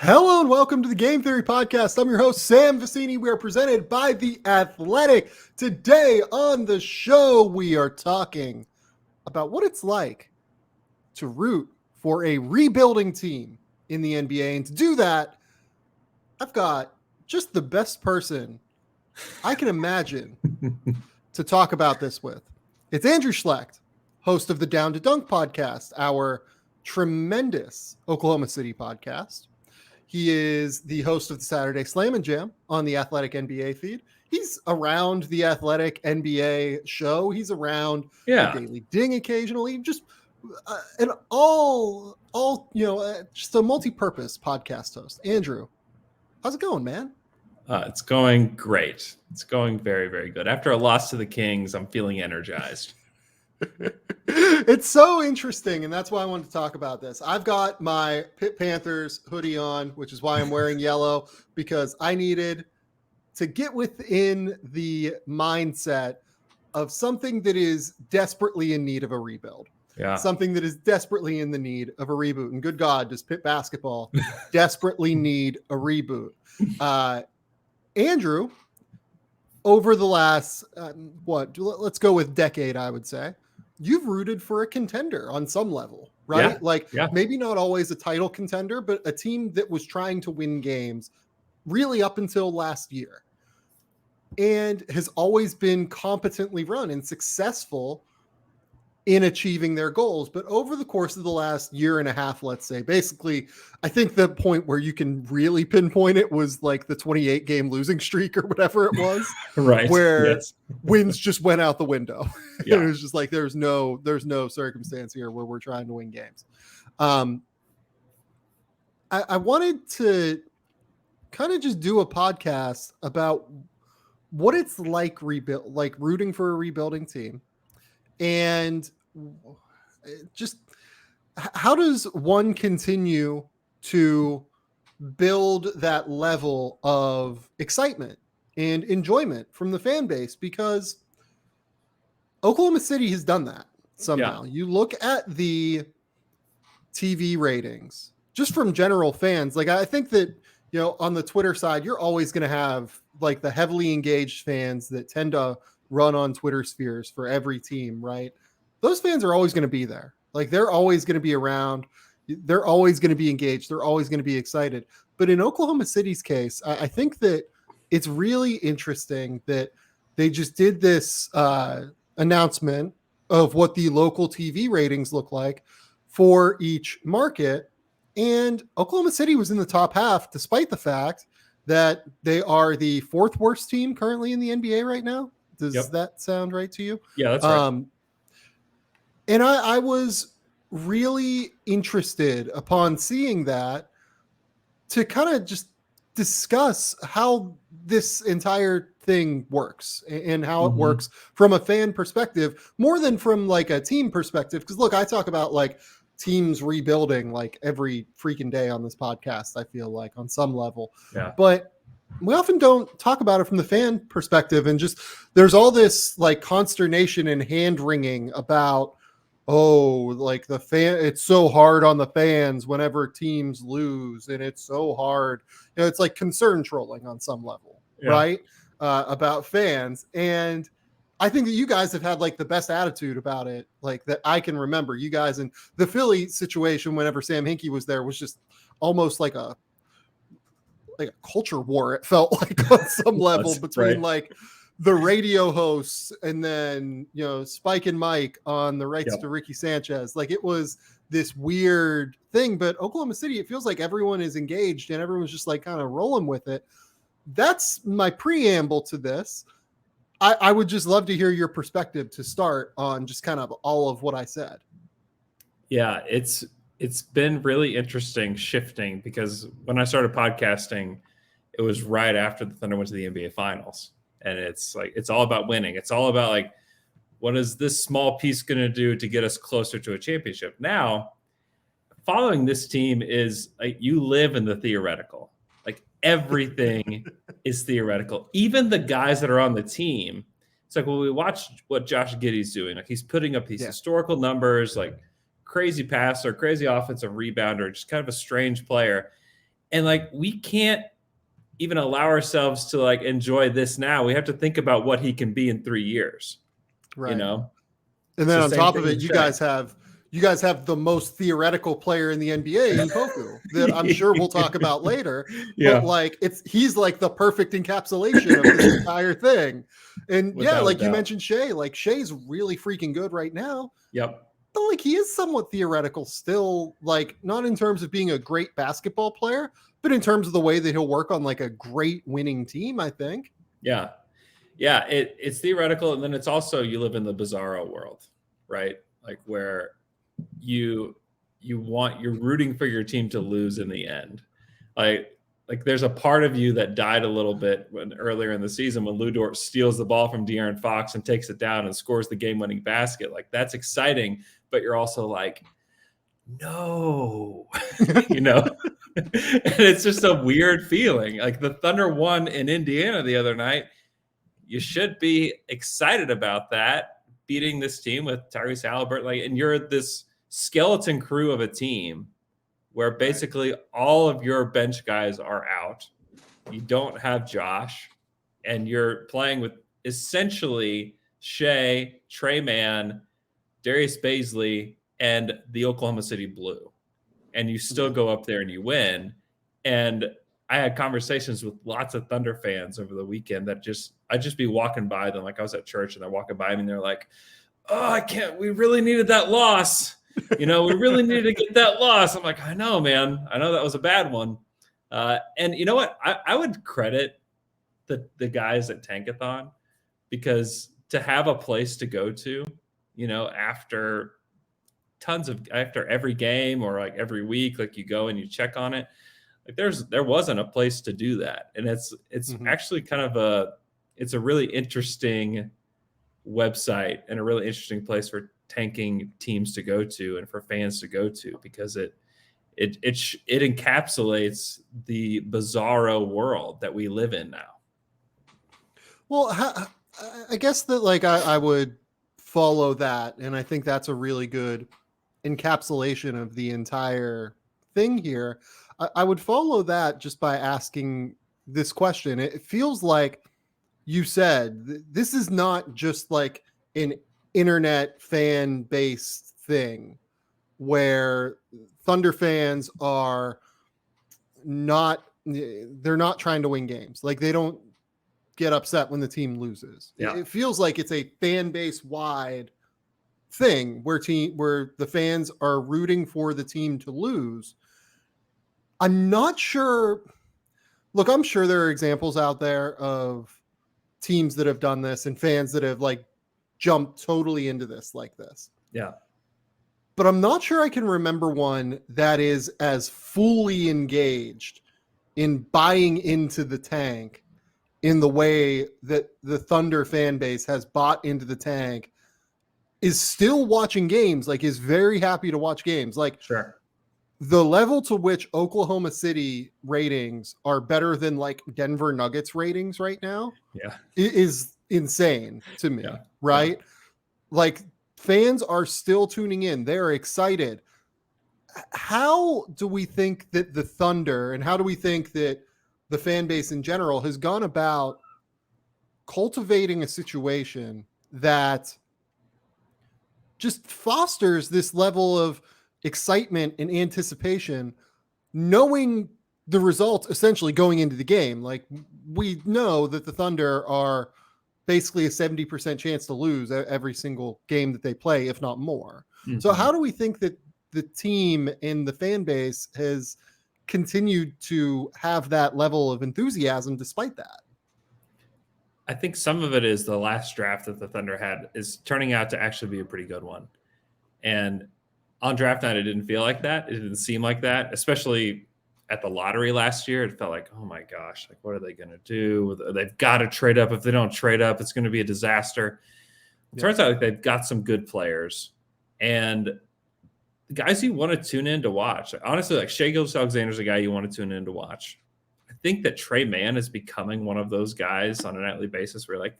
Hello and welcome to the Game Theory Podcast. I'm your host, Sam Vicini. We are presented by The Athletic. Today on the show, we are talking about what it's like to root for a rebuilding team in the NBA. And to do that, I've got just the best person I can imagine to talk about this with. It's Andrew Schlecht, host of the Down to Dunk podcast, our tremendous Oklahoma City podcast. He is the host of the Saturday Slam and Jam on the Athletic NBA feed. He's around the Athletic NBA show. He's around the Daily Ding occasionally. Just an just a multi-purpose podcast host. Andrew, how's it going, man? It's going great. It's going very, very good. After a loss to the Kings, I'm feeling energized. It's so interesting, and that's why I wanted to talk about this. I've got my Pitt Panthers hoodie on, which is why I'm wearing yellow, because I needed to get within the mindset of something that is desperately in need of a rebuild. Yeah. Something that is desperately in the need of a reboot. And good God, does Pitt basketball desperately need a reboot? Andrew, over the last, let's go with decade, I would say, you've rooted for a contender on some level, right? Maybe not always a title contender, but a team that was trying to win games really up until last year and has always been competently run and successful in achieving their goals. But over the course of the last year and a half, let's say, basically, I think the point where you can really pinpoint it was like the 28-game losing streak or whatever it was, right? Where wins just went out the window. Yeah. It was just like, there's no circumstance here where we're trying to win games. I wanted to kind of just do a podcast about what it's like rooting for a rebuilding team. And just how does one continue to build that level of excitement and enjoyment from the fan base? Because Oklahoma City has done that somehow. Yeah. You look at the TV ratings just from general fans. Like, I think that, on the Twitter side, you're always going to have like the heavily engaged fans that tend to run on Twitter spheres for every team, right? Those fans are always going to be there. Like, they're always going to be around. They're always going to be engaged. They're always going to be excited. But in Oklahoma City's case, I think that it's really interesting that they just did this announcement of what the local TV ratings look like for each market. And Oklahoma City was in the top half, despite the fact that they are the fourth worst team currently in the NBA right now. Does that sound right to you? Yeah, that's right. And I was really interested upon seeing that to kind of just discuss how this entire thing works and how it works from a fan perspective, more than from like a team perspective. Because look, I talk about like teams rebuilding like every freaking day on this podcast, I feel like, on some level. Yeah. But we often don't talk about it from the fan perspective, and just there's all this like consternation and hand wringing about, like the fan, it's so hard on the fans whenever teams lose, and it's so hard. It's like concern trolling on some level, right? About fans. And I think that you guys have had like the best attitude about it, like that I can remember. You guys in the Philly situation, whenever Sam Hinkie was there, was just almost like a culture war, it felt like, on some level, between like the radio hosts and then Spike and Mike on the rights to Ricky Sanchez. Like, it was this weird thing. But Oklahoma City, it feels like everyone is engaged and everyone's just like kind of rolling with it. That's my preamble to this. I would just love to hear your perspective to start on just kind of all of what I said. Yeah, it's been really interesting shifting, because when I started podcasting, it was right after the Thunder went to the NBA Finals. And it's like, it's all about winning. It's all about like, what is this small piece going to do to get us closer to a championship? Now, following this team is like, you live in the theoretical. Like, everything is theoretical. Even the guys that are on the team. It's like, when we watch what Josh Giddey's doing, like, he's putting up these historical numbers, like crazy passer, crazy offensive rebounder, just kind of a strange player. And like, we can't even allow ourselves to like enjoy this now. We have to think about what he can be in 3 years, you Right. know? And then So on same top of thing it, with Shea. you guys have the most theoretical player in the NBA in Poku that I'm sure we'll talk about later. But Yeah, like he's like the perfect encapsulation of this entire thing. And yeah, without a like you doubt. mentioned Shea, like Shea's really freaking good right now. Yep. But like he is somewhat theoretical still, like not in terms of being a great basketball player, but in terms of the way that he'll work on like a great winning team, I think. Yeah. Yeah. It's theoretical. And then it's also, you live in the bizarro world, right? Like where you you're rooting for your team to lose in the end. Like there's a part of you that died a little bit when earlier in the season when Lou Dort steals the ball from De'Aaron Fox and takes it down and scores the game-winning basket. Like that's exciting, but you're also like, no, you know. And it's just a weird feeling. Like the Thunder won in Indiana the other night. You should be excited about that, beating this team with Tyrese Halliburton. Like, and you're this skeleton crew of a team where basically all of your bench guys are out. You don't have Josh, and you're playing with essentially Shea, Trey Mann, Darius Baisley, and the Oklahoma City Blue. And you still go up there and you win. And I had conversations with lots of Thunder fans over the weekend that I'd just be walking by them. Like I was at church and they're walking by me and they're like, oh, I can't, we really needed that loss. We really needed to get that loss. I'm like, I know, man. I know that was a bad one. And you know what? I would credit the guys at Tankathon, because to have a place to go to, after every game or like every week, like you go and you check on it. Like there wasn't a place to do that. And it's actually kind of it's a really interesting website and a really interesting place for tanking teams to go to and for fans to go to, because it encapsulates the bizarro world that we live in now. Well, I guess that like I would follow that, and I think that's a really good encapsulation of the entire thing here. I would follow that just by asking this question. It feels like you said this is not just like an internet fan based thing where Thunder fans are they're not trying to win games. Like they don't get upset when the team loses. Yeah. It feels like it's a fan base wide thing where the fans are rooting for the team to lose. I'm not sure. Look, I'm sure there are examples out there of teams that have done this and fans that have like jumped totally into this like this. Yeah. But I'm not sure I can remember one that is as fully engaged in buying into the tank in the way that the Thunder fan base has bought into the tank, is still watching games, like is very happy to watch games. Like Sure. the level to which Oklahoma City ratings are better than like Denver Nuggets ratings right now is insane to me, right? Yeah. Like fans are still tuning in. They're excited. How do we think that the Thunder, and how do we think that the fan base in general has gone about cultivating a situation that just fosters this level of excitement and anticipation, knowing the results essentially going into the game? Like we know that the Thunder are basically a 70% chance to lose every single game that they play, if not more. Mm-hmm. So how do we think that the team and the fan base has continued to have that level of enthusiasm despite that? I think some of it is the last draft that the Thunder had is turning out to actually be a pretty good one. And on draft night, it didn't feel like that. It didn't seem like that, especially at the lottery last year. It felt like, oh my gosh, like what are they going to do? They've got to trade up. If they don't trade up, it's going to be a disaster. It turns out like they've got some good players and the guys you want to tune in to watch. Honestly, like Shai Gilgeous-Alexander's a guy you want to tune in to watch. I think that Trey Mann is becoming one of those guys on a nightly basis where like,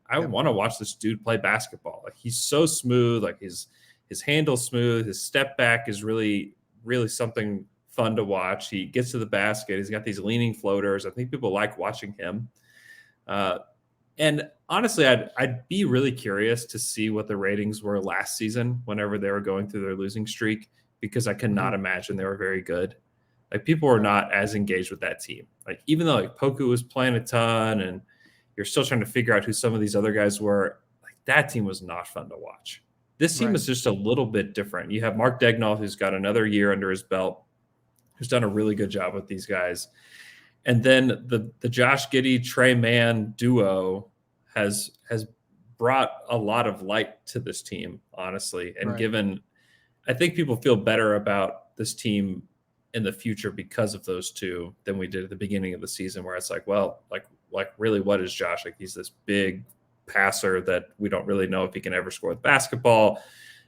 I want to watch this dude play basketball. Like he's so smooth, like his handle's smooth. His step back is really, really something fun to watch. He gets to the basket. He's got these leaning floaters. I think people like watching him. And honestly, I'd be really curious to see what the ratings were last season whenever they were going through their losing streak, because I cannot imagine they were very good. Like, people were not as engaged with that team. Like, even though like Poku was playing a ton and you're still trying to figure out who some of these other guys were, like, that team was not fun to watch. This team is just a little bit different. You have Mark Daigneault, who's got another year under his belt, who's done a really good job with these guys. And then the Josh Giddey, Trey Mann duo has brought a lot of light to this team, honestly. And given, I think people feel better about this team in the future because of those two than we did at the beginning of the season, where it's like, well, like really, what is Josh? Like, he's this big passer that we don't really know if he can ever score with basketball.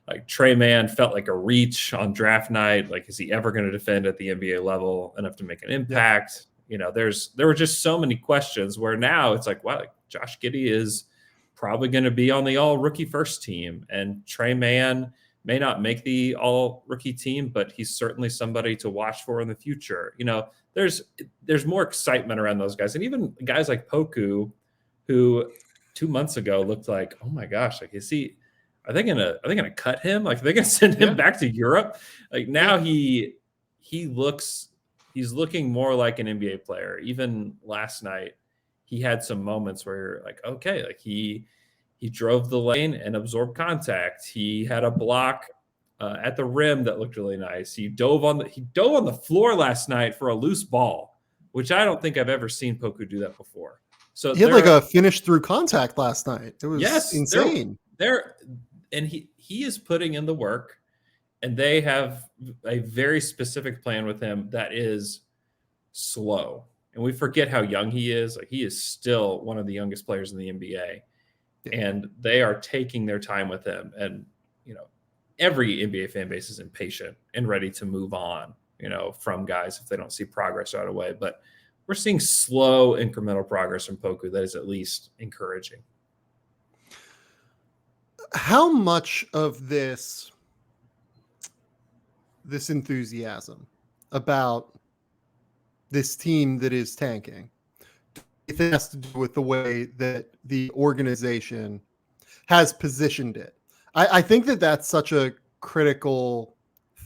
Like, Trey Mann felt like a reach on draft night. Like, is he ever going to defend at the NBA level enough to make an impact? You know, there were just so many questions, where now it's like, wow, like, Josh Giddey is probably going to be on the all rookie first team, and Trey Mann may not make the all rookie team, but he's certainly somebody to watch for in the future. You know, there's more excitement around those guys. And even guys like Poku, who 2 months ago looked like, oh my gosh, like, are they gonna cut him? Like, are they gonna send him back to Europe? Like, now he's looking more like an NBA player. Even last night, he had some moments where you're like, okay, like, he drove the lane and absorbed contact. He had a block at the rim that looked really nice. He dove on the floor last night for a loose ball, which I don't think I've ever seen Poku do that before. So he had like a finish through contact last night. It was insane. And he is putting in the work, and they have a very specific plan with him that is slow. And we forget how young he is. Like, he is still one of the youngest players in the NBA. And they are taking their time with him. And, you know, every NBA fan base is impatient and ready to move on, you know, from guys if they don't see progress right away. But we're seeing slow incremental progress from Poku that is at least encouraging. How much of this enthusiasm about this team that is tanking, it has to do with the way that the organization has positioned it? I think that that's such a critical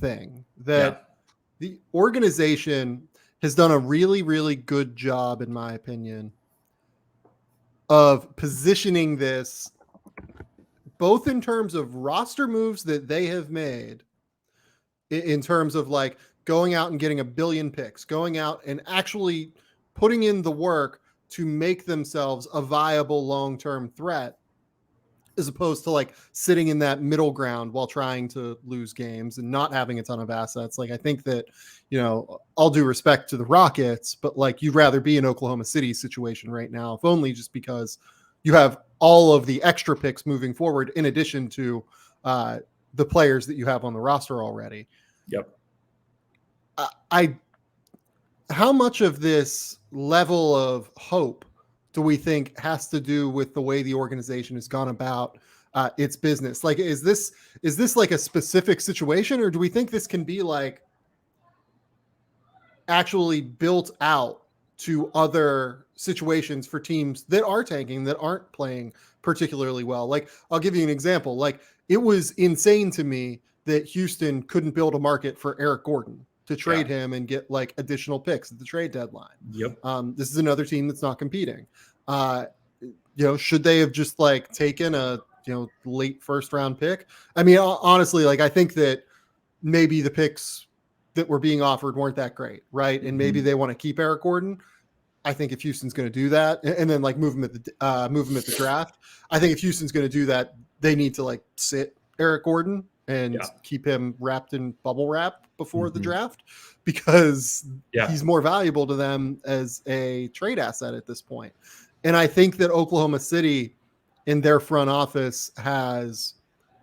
thing, that the organization has done a really, really good job, in my opinion, of positioning this, both in terms of roster moves that they have made, in terms of like going out and getting 1 billion picks, going out and actually putting in the work to make themselves a viable long-term threat, as opposed to like sitting in that middle ground while trying to lose games and not having a ton of assets. Like, I think that, you know, all due respect to the Rockets, but like, you'd rather be in Oklahoma City's situation right now, if only just because you have all of the extra picks moving forward, in addition to the players that you have on the roster already. Yep. How much of this level of hope do we think has to do with the way the organization has gone about its business? Like, is this like a specific situation, or do we think this can be like actually built out to other situations for teams that are tanking, that aren't playing particularly well? Like, I'll give you an example. Like, it was insane to me that Houston couldn't build a market for Eric Gordon to trade him and get like additional picks at the trade deadline. Yep. This is another team that's not competing. You know, should they have just like taken a, you know, late first round pick? I mean, honestly, like, I think that maybe the picks that were being offered weren't that great, right? And maybe they want to keep Eric Gordon. I think if Houston's going to do that, and then like move him at the draft, I think if Houston's going to do that, they need to like sit Eric Gordon and keep him wrapped in bubble wrap before the draft, because he's more valuable to them as a trade asset at this point. And I think that Oklahoma City in their front office has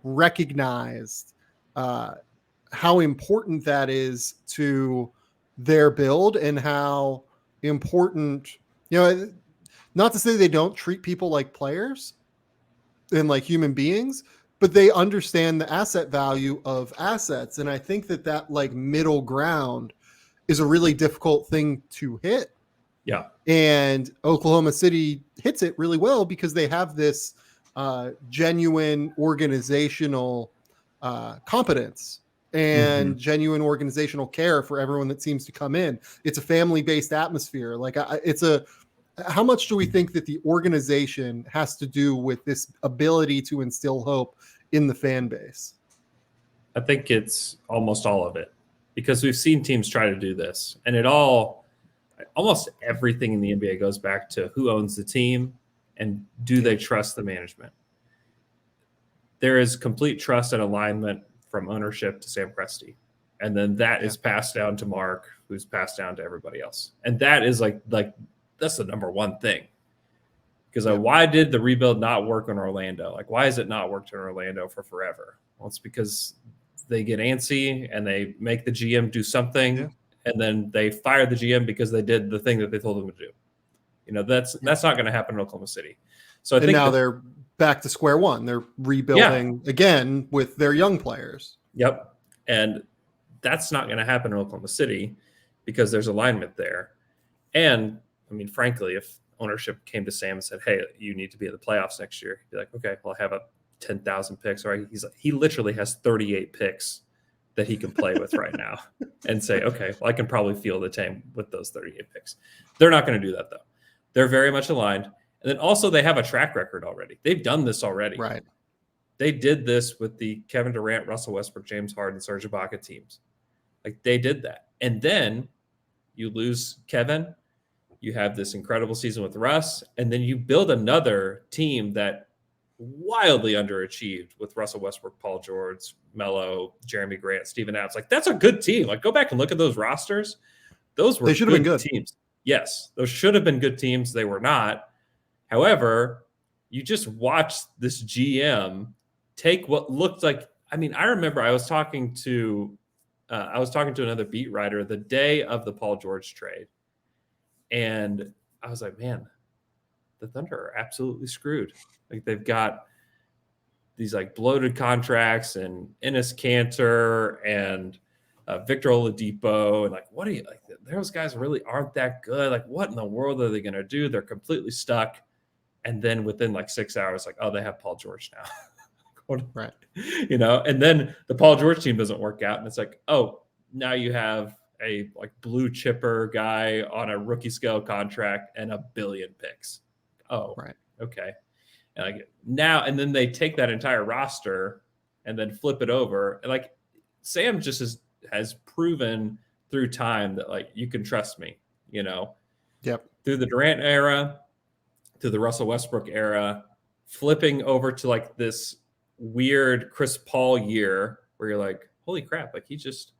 recognized how important that is to their build, and how important, you know, not to say they don't treat people like players and like human beings, but they understand the asset value of assets. And I think that like middle ground is a really difficult thing to hit. Yeah. And Oklahoma City hits it really well because they have this genuine organizational competence and genuine organizational care for everyone that seems to come in. It's a family-based atmosphere. Like how much do we think that the organization has to do with this ability to instill hope in the fan base? I think it's almost all of it, because we've seen teams try to do this, and almost everything in the NBA goes back to who owns the team and do they trust the management. There is complete trust and alignment from ownership to Sam Presti. And then that is passed down to Mark, who's passed down to everybody else. And that is like that's the number one thing. Because why did the rebuild not work in Orlando? Like, why has it not worked in Orlando for forever? Well, it's because they get antsy and they make the GM do something, and then they fire the GM because they did the thing that they told them to do. You know, that's not going to happen in Oklahoma City. So I think now they're back to square one. They're rebuilding again with their young players. Yep. And that's not going to happen in Oklahoma City because there's alignment there. And I mean, frankly, if ownership came to Sam and said, "Hey, you need to be in the playoffs next year," he'd be like, "Okay, well, I have a 10,000 picks." Right? He literally has 38 picks that he can play with right now, and say, "Okay, well, I can probably field the team with those 38 picks." They're not going to do that though. They're very much aligned, and then also they have a track record already. They've done this already. Right. They did this with the Kevin Durant, Russell Westbrook, James Harden, Serge Ibaka teams. Like, they did that, and then you lose Kevin. You have this incredible season with Russ, and then you build another team that wildly underachieved with Russell Westbrook, Paul George, Melo, Jeremy Grant, Steven Adams. Like, that's a good team. Like, go back and look at those rosters. Those were good teams. Yes, those should have been good teams. They were not. However, you just watched this GM take what looked like. I mean, I remember I was talking to another beat writer the day of the Paul George trade. And I was like, man, the Thunder are absolutely screwed. Like, they've got these like bloated contracts and Enes Kanter and Victor Oladipo. And like, what are you like? Those guys really aren't that good. Like, what in the world are they going to do? They're completely stuck. And then within like 6 hours, like, oh, they have Paul George now. Right. You know, and then the Paul George team doesn't work out. And it's like, oh, now you have a like blue chipper guy on a rookie scale contract and a billion picks. Oh, right. Okay. And like now, and then they take that entire roster and then flip it over. And like Sam just has proven through time that like, you can trust me, you know, through the Durant era, through the Russell Westbrook era, flipping over to like this weird Chris Paul year where you're like, holy crap, like he just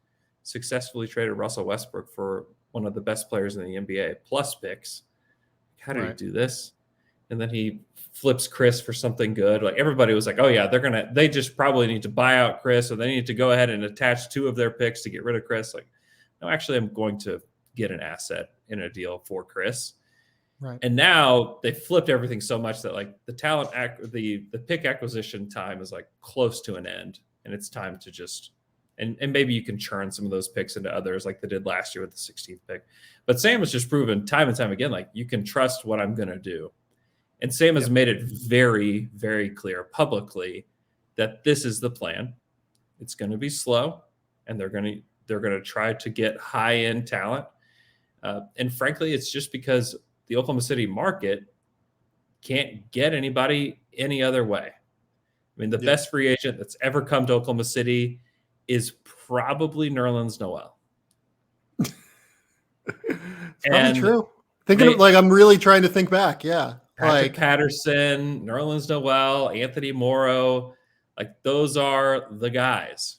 successfully traded Russell Westbrook for one of the best players in the NBA plus picks. How did he do this? And then he flips Chris for something good. Like, everybody was like, oh yeah, they just probably need to buy out Chris, or they need to go ahead and attach 2 of their picks to get rid of Chris. Like, no, actually I'm going to get an asset in a deal for Chris. Right. And now they flipped everything so much that like the pick acquisition time is like close to an end, and it's time to just and maybe you can churn some of those picks into others like they did last year with the 16th pick. But Sam has just proven time and time again, like, you can trust what I'm going to do. And Sam has made it very, very clear publicly that this is the plan. It's going to be slow, and they're going to try to get high-end talent. And frankly, it's just because the Oklahoma City market can't get anybody any other way. I mean, the best free agent that's ever come to Oklahoma City is probably Nerlens Noel. Probably true. I'm really trying to think back. Yeah. Patrick Patterson, Nerlens Noel, Anthony Morrow, like, those are the guys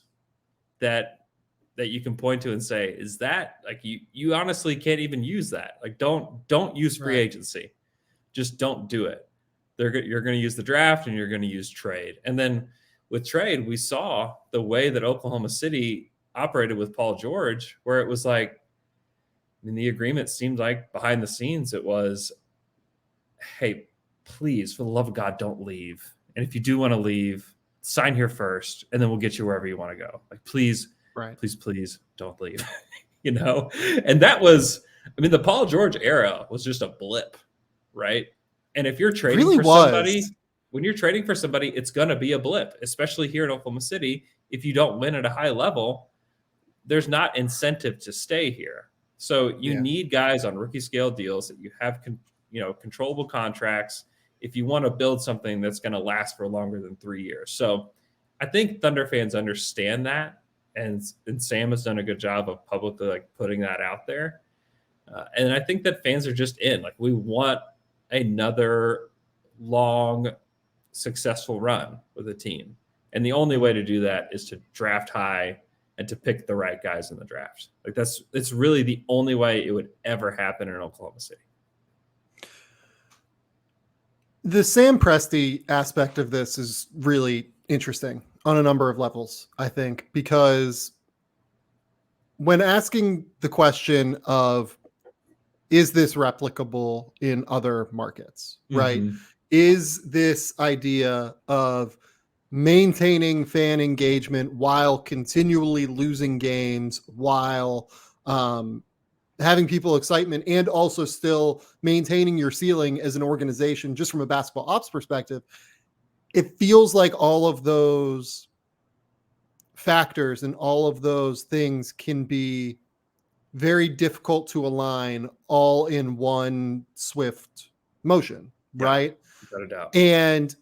that you can point to and say, is that like, you honestly can't even use that. Like, don't use free agency. Just don't do it. You're going to use the draft, and you're going to use trade. And then with trade, we saw the way that Oklahoma City operated with Paul George, where it was like, I mean, the agreement seemed like behind the scenes it was, hey, please, for the love of God, don't leave. And if you do want to leave, sign here first, and then we'll get you wherever you want to go. Like, please, please, don't leave. And that was, I mean, the Paul George era was just a blip, right? And if you're trading Really for somebody, was. when you're trading for somebody, it's going to be a blip, especially here in Oklahoma City. If you don't win at a high level, there's not incentive to stay here. So you Yeah. need guys on rookie scale deals that you have, controllable contracts if you want to build something that's going to last for longer than 3 years. So I think Thunder fans understand that, and Sam has done a good job of publicly like putting that out there. And I think that fans are just in. Like, we want another long, successful run with a team. And the only way to do that is to draft high and to pick the right guys in the draft. Like, it's really the only way it would ever happen in Oklahoma City. The Sam Presti aspect of this is really interesting on a number of levels, I think, because when asking the question of, is this replicable in other markets, right? Mm-hmm. Is this idea of maintaining fan engagement while continually losing games, while having people excitement, and also still maintaining your ceiling as an organization, just from a basketball ops perspective, it feels like all of those factors and all of those things can be very difficult to align all in one swift motion, right? Without a doubt. And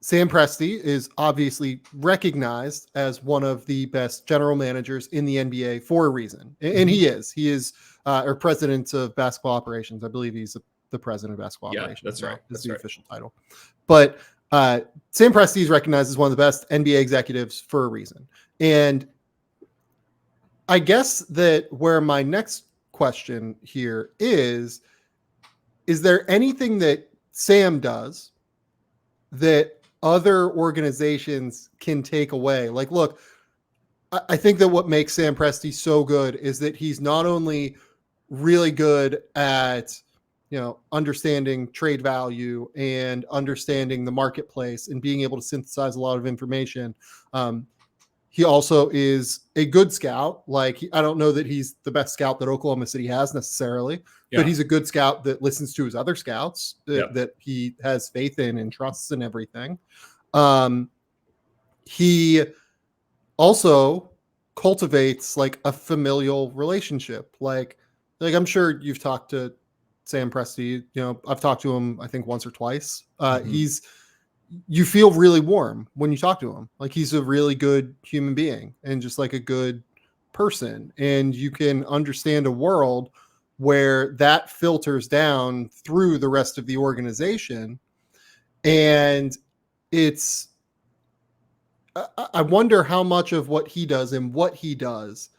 Sam Presti is obviously recognized as one of the best general managers in the NBA for a reason. And he is or president of basketball operations. I believe he's the president of basketball operations. That's right. That's the official title. But Sam Presti is recognized as one of the best NBA executives for a reason. And I guess that where my next question here is there anything that Sam does that other organizations can take away? Like, look, I think that what makes Sam Presti so good is that he's not only really good at, understanding trade value and understanding the marketplace and being able to synthesize a lot of information. He also is a good scout. Like, I don't know that he's the best scout that Oklahoma City has necessarily, but he's a good scout that listens to his other scouts that he has faith in and trusts and everything. He also cultivates like a familial relationship. Like I'm sure you've talked to Sam Presti. I've talked to him, I think, once or twice. You feel really warm when you talk to him. Like, he's a really good human being and just like a good person. And you can understand a world where that filters down through the rest of the organization. And I wonder how much of what he does and what he does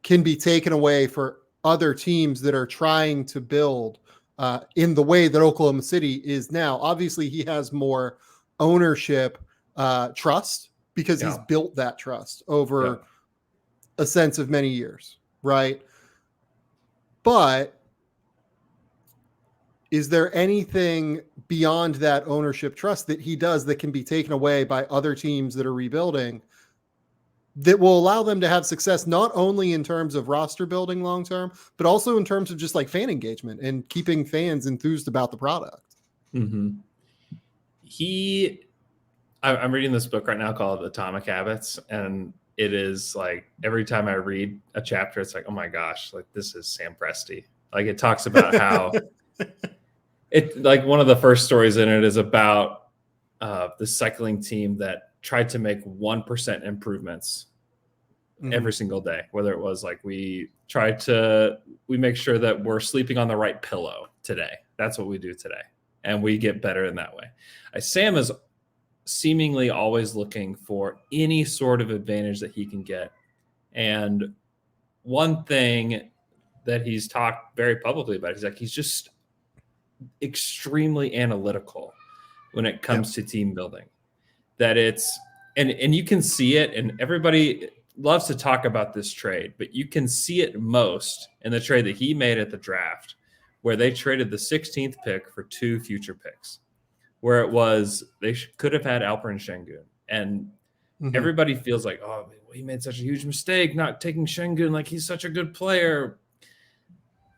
can be taken away for other teams that are trying to build in the way that Oklahoma City is now. Obviously, he has more ownership trust because he's built that trust over a sense of many years, right? But is there anything beyond that ownership trust that he does that can be taken away by other teams that are rebuilding that will allow them to have success, not only in terms of roster building long term, but also in terms of just like fan engagement and keeping fans enthused about the product? Mm-hmm. I'm reading this book right now called Atomic Habits, and it is like every time I read a chapter, it's like, oh my gosh, like this is Sam Presti. Like, it talks about how like one of the first stories in it is about the cycling team that tried to make 1% improvements every single day. Whether it was like, we make sure that we're sleeping on the right pillow today. That's what we do today. And we get better in that way. Sam is seemingly always looking for any sort of advantage that he can get. And one thing that he's talked very publicly about, he's just extremely analytical when it comes to team building. That it's, and you can see it, and everybody loves to talk about this trade, but you can see it most in the trade that he made at the draft, where they traded the 16th pick for 2 future picks, where it was, they could have had Alperen Şengün. And everybody feels like, oh, he made such a huge mistake not taking Şengün. Like, he's such a good player.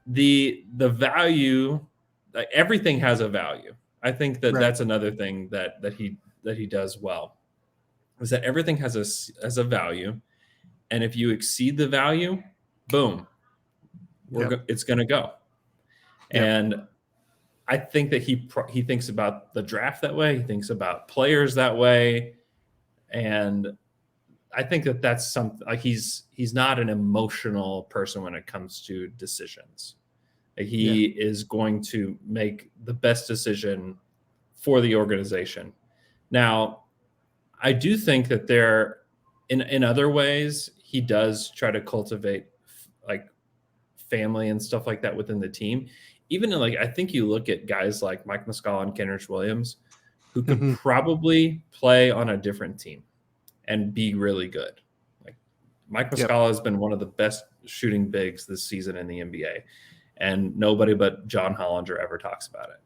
The value, like, everything has a value. I think that that's another thing that he does well, is that everything has a value, and if you exceed the value, boom, it's going to go. And I think that he thinks about the draft that way. He thinks about players that way, and I think that that's something, like, he's not an emotional person when it comes to decisions. Like, he is going to make the best decision for the organization. Now, I do think that in other ways, he does try to cultivate like family and stuff like that within the team. Even in, like, I think you look at guys like Mike Muscala and Kenrich Williams, who could probably play on a different team and be really good. Like, Mike Muscala has been one of the best shooting bigs this season in the NBA, and nobody but John Hollinger ever talks about it.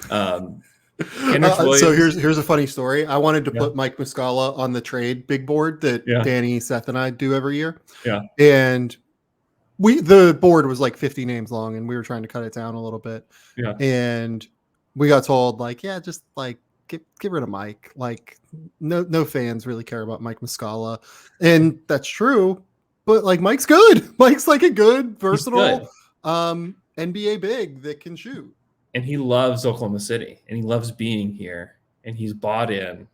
So here's a funny story. I wanted to put Mike Muscala on the trade big board that Danny, Seth, and I do every year. And the board was like 50 names long, and we were trying to cut it down a little bit. And we got told, like, just like get rid of Mike. Like, no fans really care about Mike Muscala, and that's true. But, like, Mike's good. Mike's like a good, versatile NBA big that can shoot. And he loves Oklahoma City, and he loves being here, and he's bought in.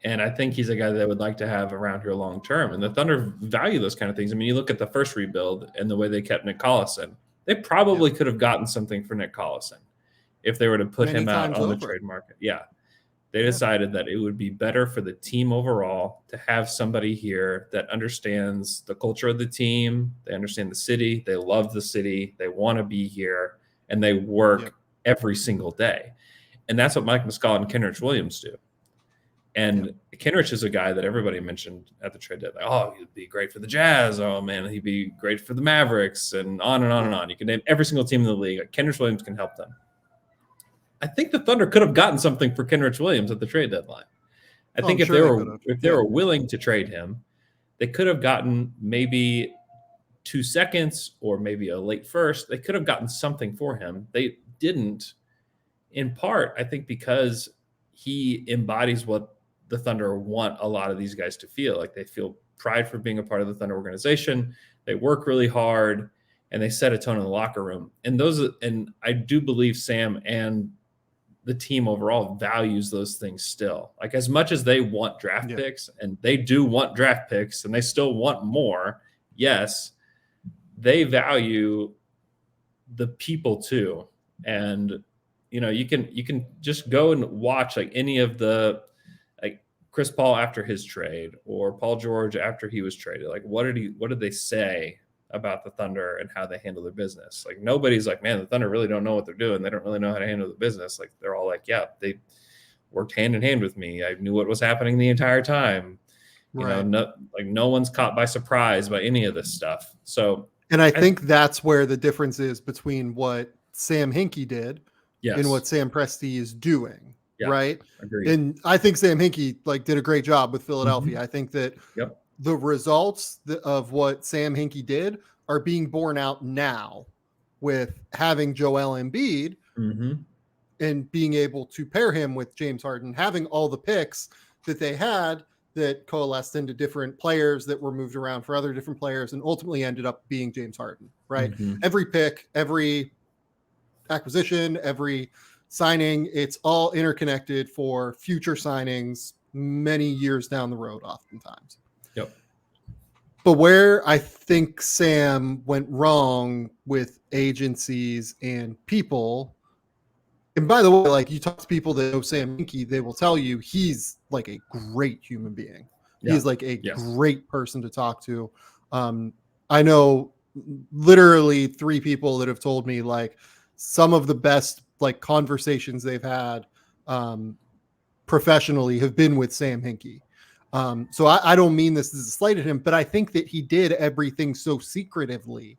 And I think he's a guy that would like to have around here long term. And the Thunder value those kind of things. I mean, you look at the first rebuild and the way they kept Nick Collison. They probably could have gotten something for Nick Collison if they were to put him out on the trade market. They decided that it would be better for the team overall to have somebody here that understands the culture of the team. They understand the city. They love the city. They want to be here, and they work every single day. And that's what Mike Muscala and Kenrich Williams do. And Kenrich is a guy that everybody mentioned at the trade deadline. Oh, he'd be great for the Jazz. Oh, man, he'd be great for the Mavericks, and on and on and on. You can name every single team in the league. Kenrich Williams can help them. I think the Thunder could have gotten something for Kenrich Williams at the trade deadline. I think if they were willing to trade him, they could have gotten maybe 2 seconds or maybe a late first. They could have gotten something for him. They didn't, in part, I think, because he embodies what the Thunder want a lot of these guys to feel. Like, they feel pride for being a part of the Thunder organization. They work really hard, and they set a tone in the locker room. And I do believe Sam and the team overall values those things still. Like, as much as they want draft picks, and they do want draft picks, and they still want more, yes, they value the people too. And, you know, you can just go and watch, like, any of the, like, Chris Paul after his trade, or Paul George after he was traded. Like, what did they say about the Thunder and how they handle their business? Like, nobody's like, man, the Thunder really don't know what they're doing. They don't really know how to handle the business. Like, they're all like, yeah, they worked hand in hand with me. I knew what was happening the entire time. You know, no one's caught by surprise by any of this stuff. So, and I think that's where the difference is between what Sam Hinkie did and what Sam Presti is doing. Right. Agreed. And I think Sam Hinkie, like, did a great job with Philadelphia. I think that the results of what Sam Hinkie did are being borne out now with having Joel Embiid and being able to pair him with James Harden, having all the picks that they had that coalesced into different players that were moved around for other different players and ultimately ended up being James Harden, right? Every pick, every acquisition, every signing, it's all interconnected for future signings many years down the road, oftentimes. But where I think Sam went wrong with agencies and people, and by the way, like, you talk to people that know Sam Hinkie, they will tell you he's like a great human being. He's like a great person to talk to. I know literally 3 people that have told me, like, some of the best, like, conversations they've had professionally have been with Sam Hinkie. So I don't mean this as a slight at him, but I think that he did everything so secretively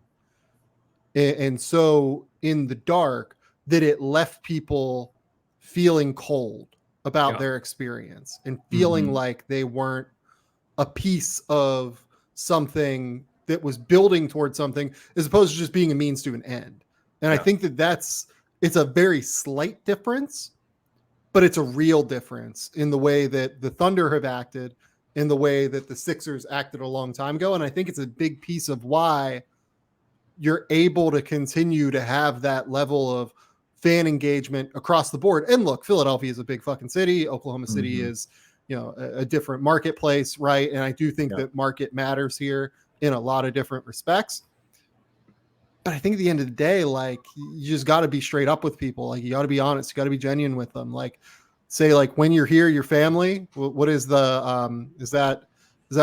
and so in the dark that it left people feeling cold about their experience and feeling like they weren't a piece of something that was building towards something as opposed to just being a means to an end. And I think it's a very slight difference, but it's a real difference in the way that the Thunder have acted, in the way that the Sixers acted a long time ago. And I think it's a big piece of why you're able to continue to have that level of fan engagement across the board. And look, Philadelphia is a big fucking city. Oklahoma City is, a different marketplace, right? And I do think that market matters here in a lot of different respects. But I think at the end of the day, like, you just got to be straight up with people. Like, you got to be honest. You got to be genuine with them. Like, say, like, when you're here, your family. What is the is that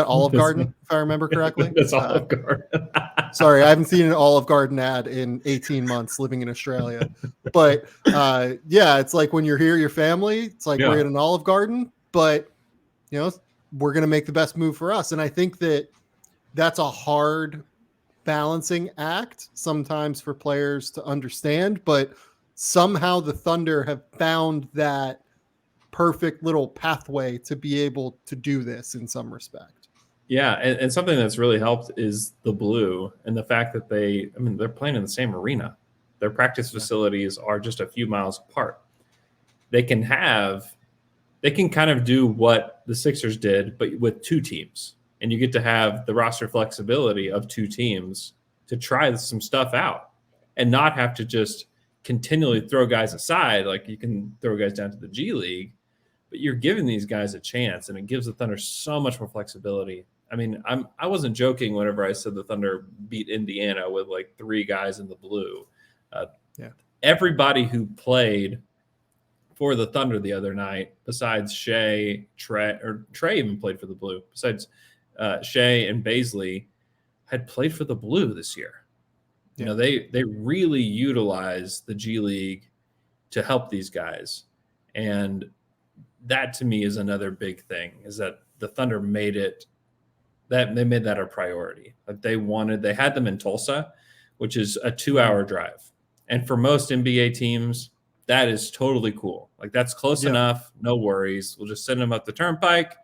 Olive Garden, if I remember correctly? That's Olive Garden. Sorry, I haven't seen an Olive Garden ad in 18 months living in Australia. But yeah, it's like when you're here, your family. It's like we're at an Olive Garden, but we're gonna make the best move for us. And I think that that's a hard balancing act sometimes for players to understand, but somehow the Thunder have found that perfect little pathway to be able to do this in some respect. Yeah, and something that's really helped is the blue and the fact that they're playing in the same arena. Their practice facilities are just a few miles apart. They can kind of do what the Sixers did, but with two teams. And you get to have the roster flexibility of two teams to try some stuff out and not have to just continually throw guys aside. Like, you can throw guys down to the G League, but you're giving these guys a chance, and it gives the Thunder so much more flexibility. I mean, I wasn't joking whenever I said the Thunder beat Indiana with like 3 guys in the blue. Everybody who played for the Thunder the other night, besides Trey even played for the blue, besides Shea and Baisley, had played for the blue this year. They really utilize the G League to help these guys. And that to me is another big thing, is that the Thunder made that a priority. Like, they had them in Tulsa, which is a 2-hour drive. And for most NBA teams, that is totally cool. Like, that's close enough. No worries. We'll just send them up the turnpike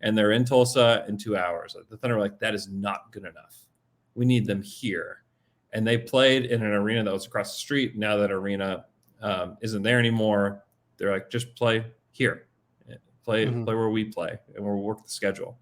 and they're in Tulsa in 2 hours. Like, the Thunder were like, that is not good enough. We need them here. And they played in an arena that was across the street. Now that arena isn't there anymore. They're like, just play here. Play where we play, and we'll work the schedule.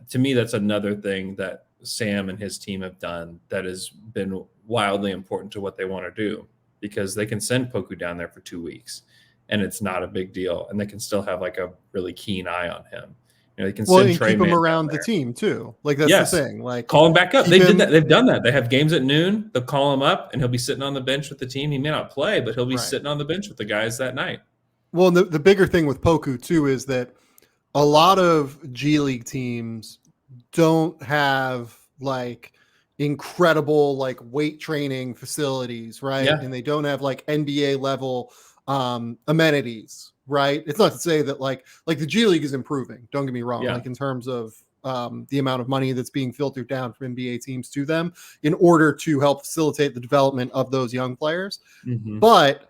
To me, that's another thing that Sam and his team have done that has been wildly important to what they want to do, because they can send Poku down there for 2 weeks and it's not a big deal. And they can still have like a really keen eye on him. They can send Trey keep him around the team too. Like, that's the thing. Like, call him back up. They did that. They've done that. They have games at noon. They'll call him up and he'll be sitting on the bench with the team. He may not play, but he'll be sitting on the bench with the guys that night. Well, the bigger thing with Poku too is that a lot of G League teams don't have like incredible like weight training facilities, right? Yeah. And they don't have like NBA level amenities, right? It's not to say that like the G League is improving. Don't get me wrong. Like, in terms of the amount of money that's being filtered down from NBA teams to them in order to help facilitate the development of those young players. But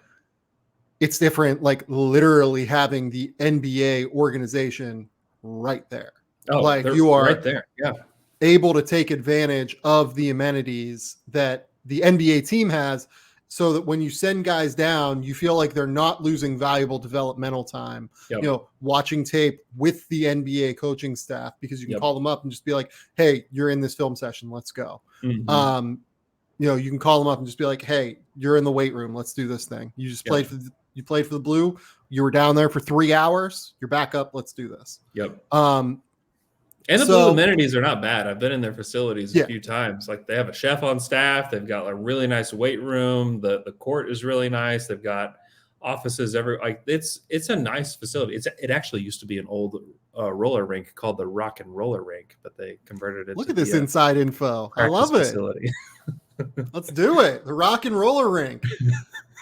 it's different, like literally having the NBA organization right there. Oh, like, you are right there. Yeah. Able to take advantage of the amenities that the NBA team has, so that when you send guys down, you feel like they're not losing valuable developmental time, watching tape with the NBA coaching staff, because you can call them up and just be like, hey, you're in this film session. Let's go. You can call them up and just be like, hey, you're in the weight room. Let's do this thing. You just played for the blue. You were down there for 3 hours. You're back up. Let's do this. And the blue amenities are not bad. I've been in their facilities a few times. Like, they have a chef on staff. They've got a really nice weight room. The court is really nice. They've got offices it's a nice facility. It actually used to be an old roller rink called the Rock and Roller Rink, but they converted it. Look at this inside info. I love it. Facility. Let's do it. The Rock and Roller Rink.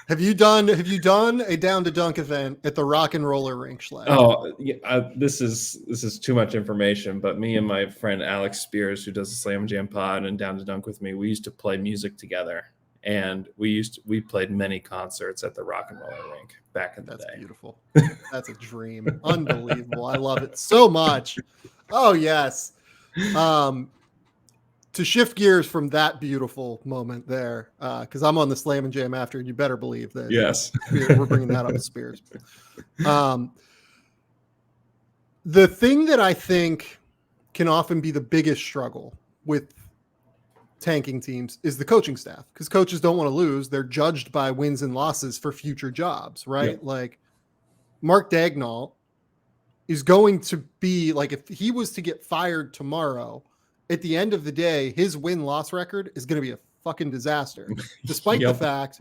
Have you done a down to dunk event at the Rock and Roller Rink, Schlecht? Oh, yeah, this is too much information, but me and my friend Alex Spears, who does the Slam Jam pod and Down to Dunk with me, we used to play music together, and we played many concerts at the Rock and Roller Rink back in the day. That's beautiful. That's a dream. Unbelievable. I love it so much. Oh yes. to shift gears from that beautiful moment there, because I'm on the Slam and Jam after, and you better believe that Yes. we're bringing that up with Spears. The thing that I think can often be the biggest struggle with tanking teams is the coaching staff, because coaches don't want to lose. They're judged by wins and losses for future jobs, right? Yep. Like Mark Daignault is going to be like, if he was to get fired tomorrow, at the end of the day, his win-loss record is going to be a fucking disaster, despite the fact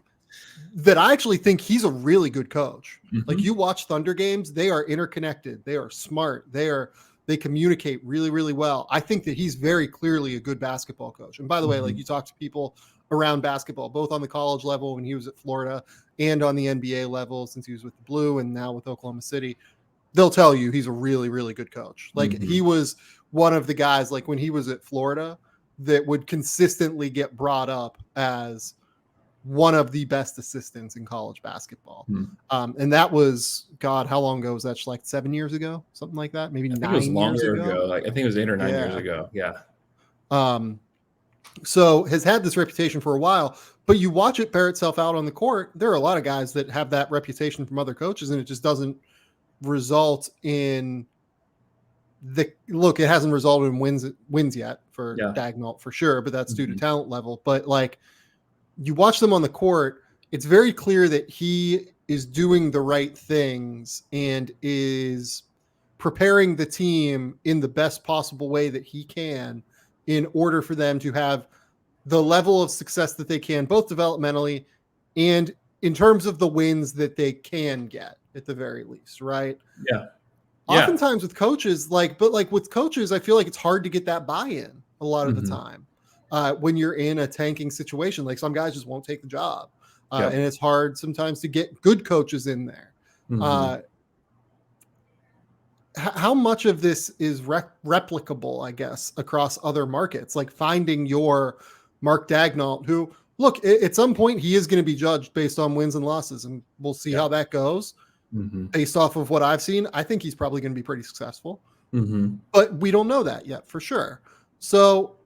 that I actually think he's a really good coach. Mm-hmm. Like, you watch Thunder games, they are interconnected. They are smart. They communicate really, really well. I think that he's very clearly a good basketball coach. And by the way, like, you talk to people around basketball, both on the college level when he was at Florida and on the NBA level since he was with the Blue and now with Oklahoma City, they'll tell you he's a really, really good coach. Like, he was one of the guys, like when he was at Florida, that would consistently get brought up as one of the best assistants in college basketball. And that was, God, how long ago was that? Like 7 years ago, something like that. Maybe 9 years ago. Like, I think it was 8 or 9 years ago. Yeah. So has had this reputation for a while, but you watch it bear itself out on the court. There are a lot of guys that have that reputation from other coaches, and it just doesn't result in it hasn't resulted in wins yet for Daignault for sure, but that's due to talent level. But like, you watch them on the court, it's very clear that he is doing the right things and is preparing the team in the best possible way that he can in order for them to have the level of success that they can, both developmentally and in terms of the wins that they can get at the very least. Right. Yeah. Oftentimes with coaches, with coaches, I feel like it's hard to get that buy-in a lot of the time when you're in a tanking situation. Like, some guys just won't take the job. And it's hard sometimes to get good coaches in there. How much of this is replicable, I guess, across other markets? Like finding your Mark Daignault, who, look, at some point he is going to be judged based on wins and losses, and we'll see how that goes. Based off of what I've seen, I think he's probably going to be pretty successful, but we don't know that yet for sure. So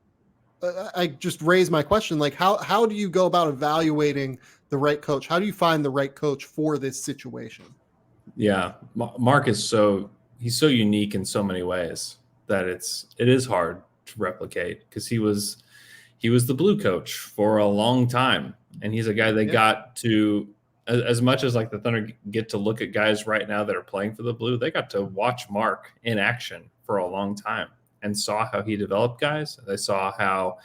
I just raised my question, like, how do you go about evaluating the right coach? How do you find the right coach for this situation? Yeah. Mark is he's so unique in so many ways that it is hard to replicate, because he was the Blue coach for a long time. And he's a guy that got to, as much as like the Thunder get to look at guys right now that are playing for the Blue, they got to watch Mark in action for a long time and saw how he developed guys. They saw how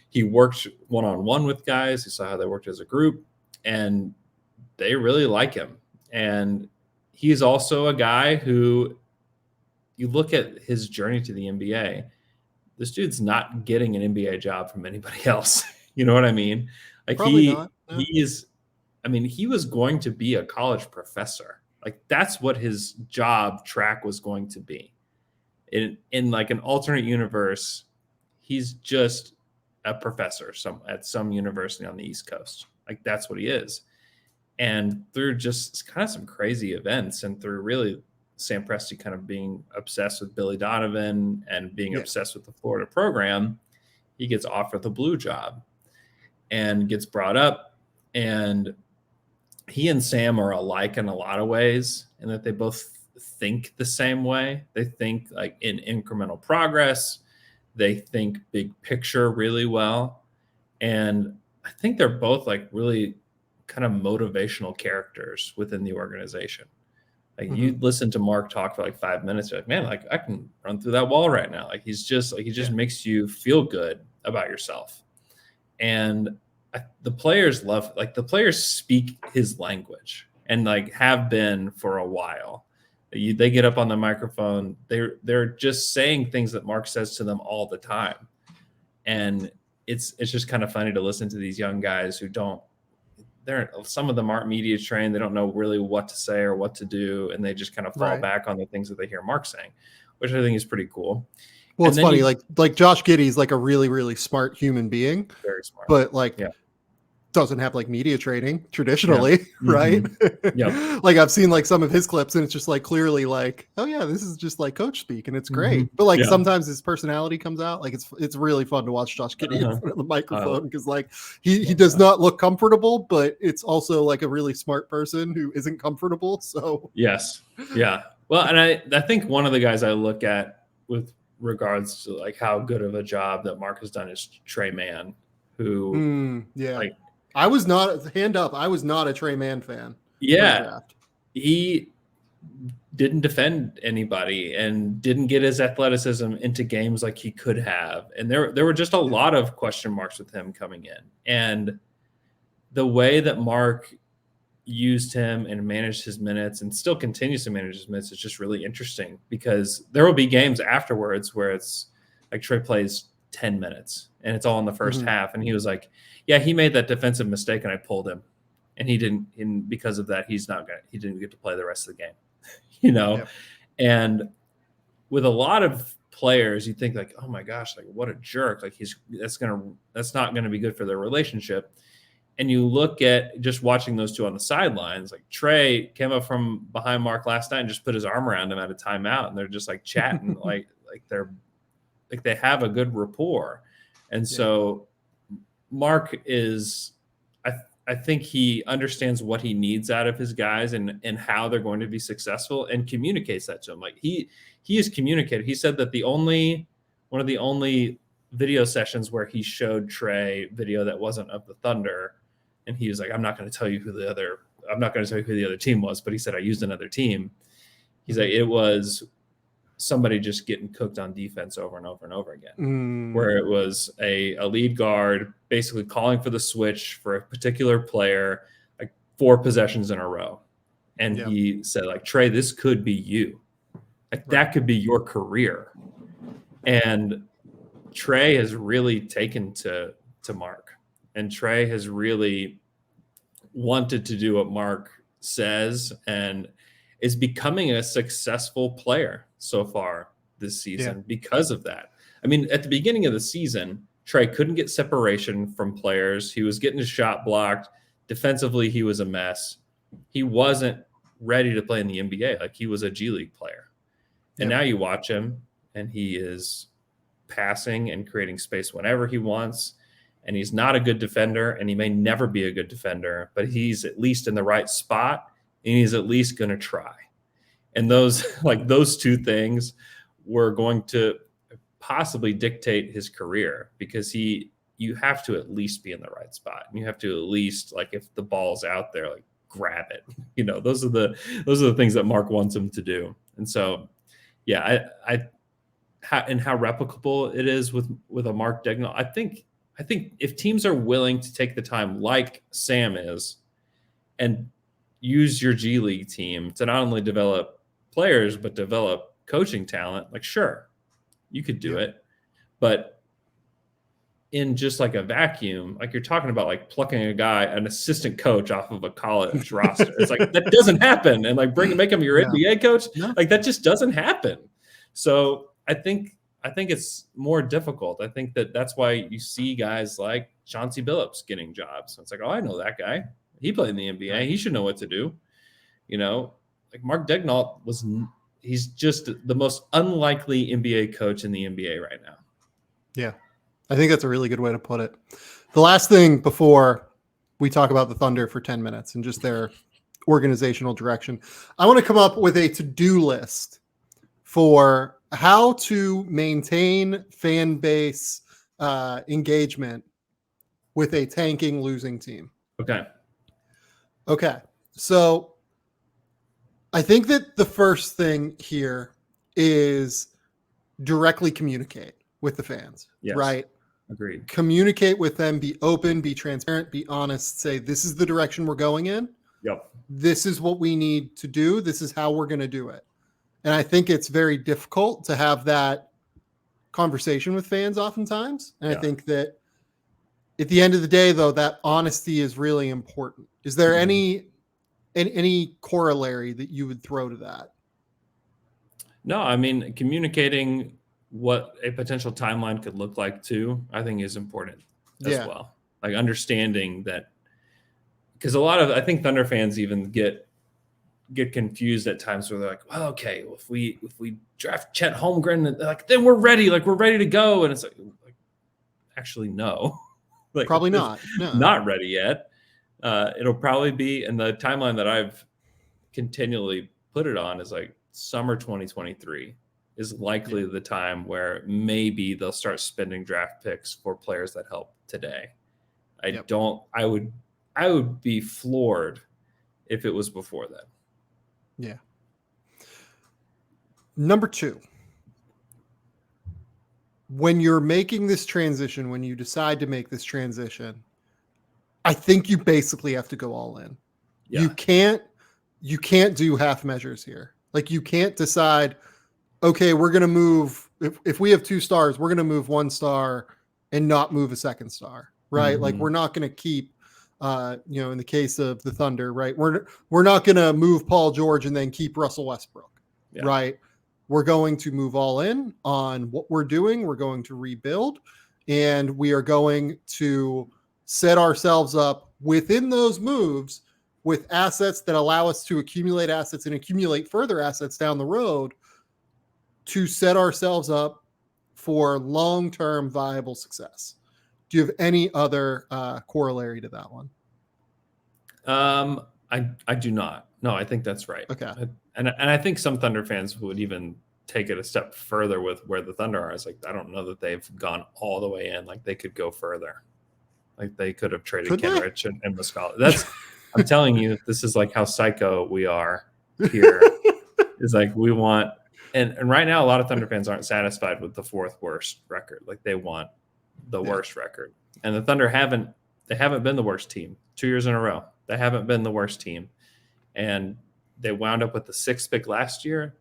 he worked one-on-one with guys. They saw how they worked as a group, and they really like him. And he's also a guy who, you look at his journey to the NBA, this dude's not getting an NBA job from anybody else. You know what I mean? Like, Probably not. Yeah. He was going to be a college professor. Like, that's what his job track was going to be. In like an alternate universe, he's just a professor at some university on the East Coast. Like, that's what he is. And through just kind of some crazy events, and through really Sam Presti kind of being obsessed with Billy Donovan and being obsessed with the Florida program, he gets offered the Blue job and gets brought up. And he and Sam are alike in a lot of ways, in that they both think the same way. They think like in incremental progress. They think big picture really well. And I think they're both like really kind of motivational characters within the organization. Like, you listen to Mark talk for like 5 minutes, you're like, man, like, I can run through that wall right now. Like, he just makes you feel good about yourself. And the players the players speak his language, and like have been for a while. They get up on the microphone. They're just saying things that Mark says to them all the time. And it's just kind of funny to listen to these young guys who some of them aren't media trained. They don't know really what to say or what to do. And they just kind of fall back on the things that they hear Mark saying, which I think is pretty cool. Well, it's funny. Like Josh Giddey's like a really, really smart human being. Very smart. But like doesn't have like media training traditionally, right? Yeah. Like I've seen like some of his clips and it's just like clearly like, oh yeah, this is just like coach speak and it's great. But like Yeah. sometimes his personality comes out. Like it's really fun to watch Josh Giddey in front of the microphone because like he does not look comfortable, but it's also like a really smart person who isn't comfortable. So yes. Yeah. Well, and I think one of the guys I look at with regards to like how good of a job that Mark has done is Trey Mann, who like I was not hand up. I was not a Trey Mann fan. Pre-draft. He didn't defend anybody and didn't get his athleticism into games like he could have. And there were just a lot of question marks with him coming in. And the way that Mark used him and managed his minutes and still continues to manage his minutes is just really interesting because there will be games afterwards where it's like Trey plays 10 minutes and it's all in the first half. And he was like, yeah, he made that defensive mistake and I pulled him. And he didn't, and because of that, he didn't get to play the rest of the game, And with a lot of players, you think like, oh my gosh, like what a jerk. Like that's not going to be good for their relationship. And you look at just watching those two on the sidelines, like Trey came up from behind Mark last night and just put his arm around him at a timeout. And they're just like chatting, like they have a good rapport. And so Mark is, I think he understands what he needs out of his guys and how they're going to be successful and communicates that to him. Like he is communicated. He said that one of the only video sessions where he showed Trey video that wasn't of the Thunder. And he was like, I'm not going to tell you who the other team was, but he said, I used another team. He's like, it was somebody just getting cooked on defense over and over and over again, where it was a lead guard basically calling for the switch for a particular player, like 4 possessions in a row. And he said, like, Trey, this could be you. Like that could be your career. And Trey has really taken to Mark. And Trey has really wanted to do what Mark says and is becoming a successful player so far this season because of that. I mean, at the beginning of the season, Trey couldn't get separation from players. He was getting his shot blocked. Defensively, he was a mess. He wasn't ready to play in the NBA. Like he was a G League player. And now you watch him and he is passing and creating space whenever he wants. And he's not a good defender and he may never be a good defender, but he's at least in the right spot and he's at least going to try. And those two things were going to possibly dictate his career because you have to at least be in the right spot. And you have to at least, like, if the ball's out there, like grab it. Those are the things that Mark wants him to do. And so, and how replicable it is with a Mark Daigneault. I think if teams are willing to take the time, like Sam is, and use your G League team to not only develop players but develop coaching talent, like sure, you could do it, but in just like a vacuum, like you're talking about like plucking an assistant coach off of a college roster. It's like that doesn't happen, and like make him your NBA coach, like that just doesn't happen. So I think it's more difficult. I think that's why you see guys like Chauncey Billups getting jobs. It's like, oh, I know that guy. He played in the NBA. He should know what to do. Like Mark Daigneault he's just the most unlikely NBA coach in the NBA right now. Yeah, I think that's a really good way to put it. The last thing before we talk about the Thunder for 10 minutes and just their organizational direction, I want to come up with a to-do list for how to maintain fan base engagement with a tanking, losing team. Okay. So I think that the first thing here is directly communicate with the fans, right? Agreed. Communicate with them, be open, be transparent, be honest, say, this is the direction we're going in. Yep. This is what we need to do. This is how we're going to do it. And I think it's very difficult to have that conversation with fans oftentimes. And I think that at the end of the day, though, that honesty is really important. Is there any corollary that you would throw to that? No, I mean, communicating what a potential timeline could look like too, I think is important as well. Like understanding that because I think Thunder fans even get confused at times where they're like, well, okay, well, if we draft Chet Holmgren, like then we're ready to go, and it's like actually no, like Probably not. No. Not ready yet. It'll probably be, and the timeline that I've continually put it on is like summer 2023 is likely the time where maybe they'll start spending draft picks for players that help today. I would be floored if it was before then. Yeah. Number 2, when you're making this transition, when you decide to make this transition, I think you basically have to go all in. Yeah. You can't do half measures here. Like you can't decide, okay, we're going to move. If we have 2 stars, we're going to move 1 star and not move a second star, right? Mm-hmm. Like we're not going to keep, in the case of the Thunder, right? We're not going to move Paul George and then keep Russell Westbrook, right? We're going to move all in on what we're doing. We're going to rebuild, and we are going to set ourselves up within those moves with assets that allow us to accumulate assets and accumulate further assets down the road to set ourselves up for long-term viable success. Do you have any other corollary to that one? I do not. No, I think that's right. Okay. And I think some Thunder fans would even take it a step further with where the Thunder are. It's like, I don't know that they've gone all the way in. Like they could go further. Like they could have traded Kenrich and Muscala. I'm telling you, this is like how psycho we are here. It's like we want, and right now a lot of Thunder fans aren't satisfied with the 4th worst record. Like they want the worst record. And the Thunder haven't been the worst team 2 years in a row. They haven't been the worst team. And they wound up with the 6th pick last year.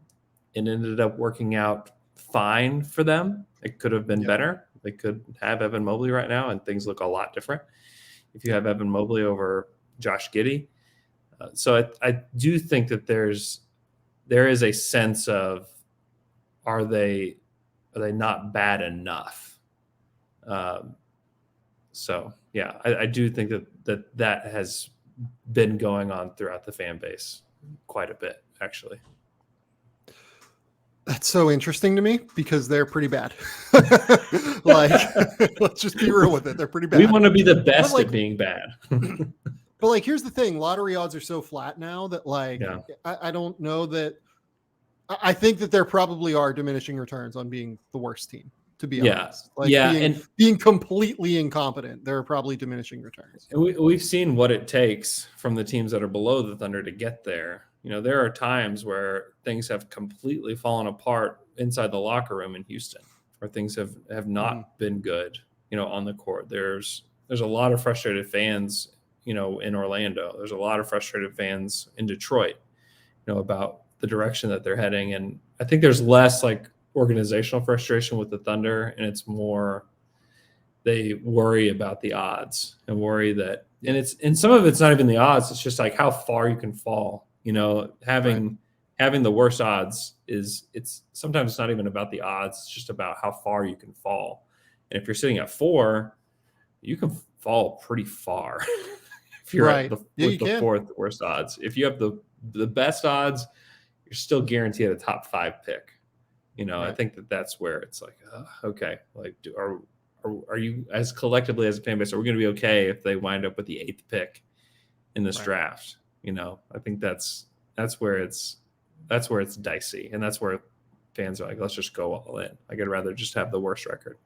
It ended up working out fine for them. It could have been better. They could have Evan Mobley right now, and things look a lot different if you have Evan Mobley over Josh Giddey. So I do think that there is a sense of, are they not bad enough? So yeah, I do think that has been going on throughout the fan base quite a bit, actually. That's so interesting to me because they're pretty bad. Like, let's just be real with it. They're pretty bad. We want to be the best at being bad. But like, here's the thing. Lottery odds are so flat now that I don't know that. I think that there probably are diminishing returns on being the worst team, to be honest. Being completely incompetent, there are probably diminishing returns. We've seen what it takes from the teams that are below the Thunder to get there. There are times where things have completely fallen apart inside the locker room in Houston, where things have not been good, on the court. There's a lot of frustrated fans, in Orlando. There's a lot of frustrated fans in Detroit, about the direction that they're heading. And I think there's less like organizational frustration with the Thunder, and it's more they worry about the odds and worry that, and some of it's not even the odds. It's just like how far you can fall. Having the worst odds it's sometimes it's not even about the odds. It's just about how far you can fall. And if you're sitting at 4, you can fall pretty far. If you're at the 4th worst odds, if you have the best odds, you're still guaranteed a top 5 pick. I think that's where it's like, okay, like are you as collectively as a fan base, are we going to be okay if they wind up with the 8th pick in this draft? I think that's where it's dicey, and that's where fans are like, let's just go all in. Like I'd rather just have the worst record.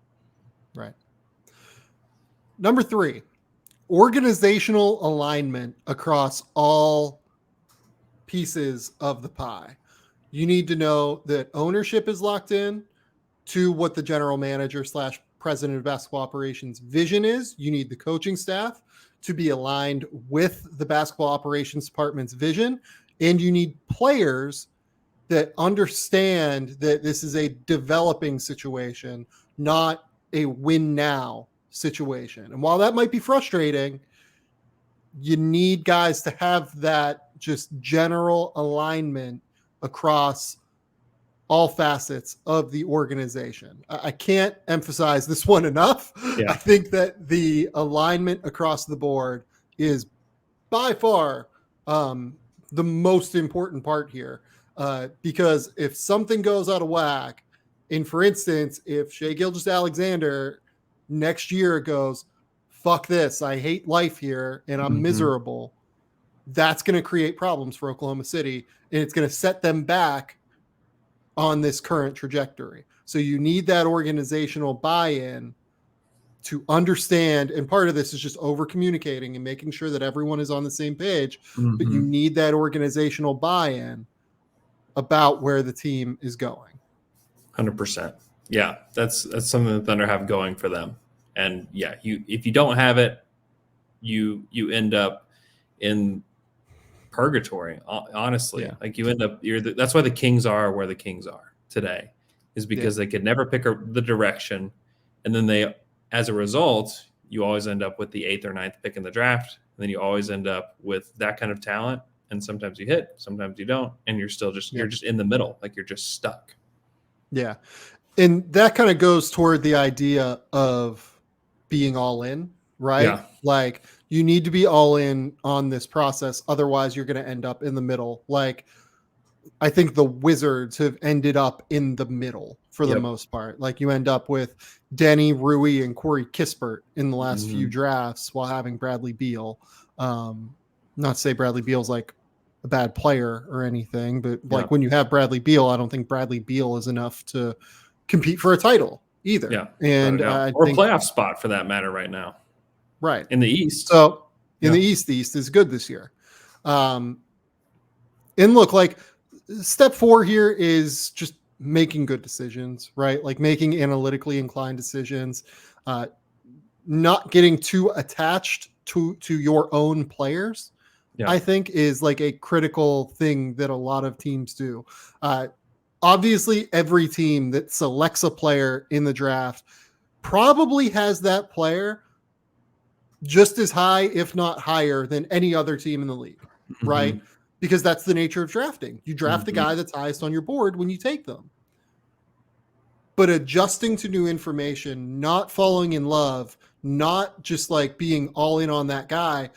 Right. Number 3, organizational alignment across all pieces of the pie. You need to know that ownership is locked in to what the general manager / president of basketball operations vision is. You need the coaching staff to be aligned with the basketball operations department's vision. And you need players that understand that this is a developing situation, not a win now situation. And while that might be frustrating, you need guys to have that just general alignment across all facets of the organization. I can't emphasize this one enough. Yeah. I think that the alignment across the board is by far the most important part here, because if something goes out of whack, and for instance, if Shai Gilgeous-Alexander next year goes, fuck this, I hate life here and I'm miserable, that's going to create problems for Oklahoma City, and it's going to set them back on this current trajectory. So you need that organizational buy-in to understand, and part of this is just over communicating and making sure that everyone is on the same page, but you need that organizational buy-in about where the team is going. 100%. Yeah, that's something that Thunder have going for them. And yeah, if you don't have it, you end up in purgatory, honestly. Like you end up, that's why the Kings are where the Kings are today, is because they could never pick the direction, and then as a result, you always end up with the 8th or 9th pick in the draft, and then you always end up with that kind of talent, and sometimes you hit, sometimes you don't, and you're still you're just in the middle, like you're just stuck. Yeah, and that kind of goes toward the idea of being all in, right? Yeah. Like you need to be all in on this process, otherwise you're going to end up in the middle. Like I think the Wizards have ended up in the middle for the most part. Like you end up with Denny, Rui, and Corey Kispert in the last few drafts while having Bradley Beal. Not to say Bradley Beal's like a bad player or anything, but like when you have Bradley Beal, I don't think Bradley Beal is enough to compete for a title either. Yeah. And or a playoff spot for that matter right now. Right. In the East. So in the East is good this year. And look, like step 4 here is just making good decisions, right? Like making analytically inclined decisions, not getting too attached to your own players. I think is like a critical thing that a lot of teams do. Obviously, every team that selects a player in the draft probably has that player just as high, if not higher, than any other team in the league, right? Because that's the nature of drafting. You draft the guy that's highest on your board when you take them. But adjusting to new information, not falling in love, not just like being all in on that guy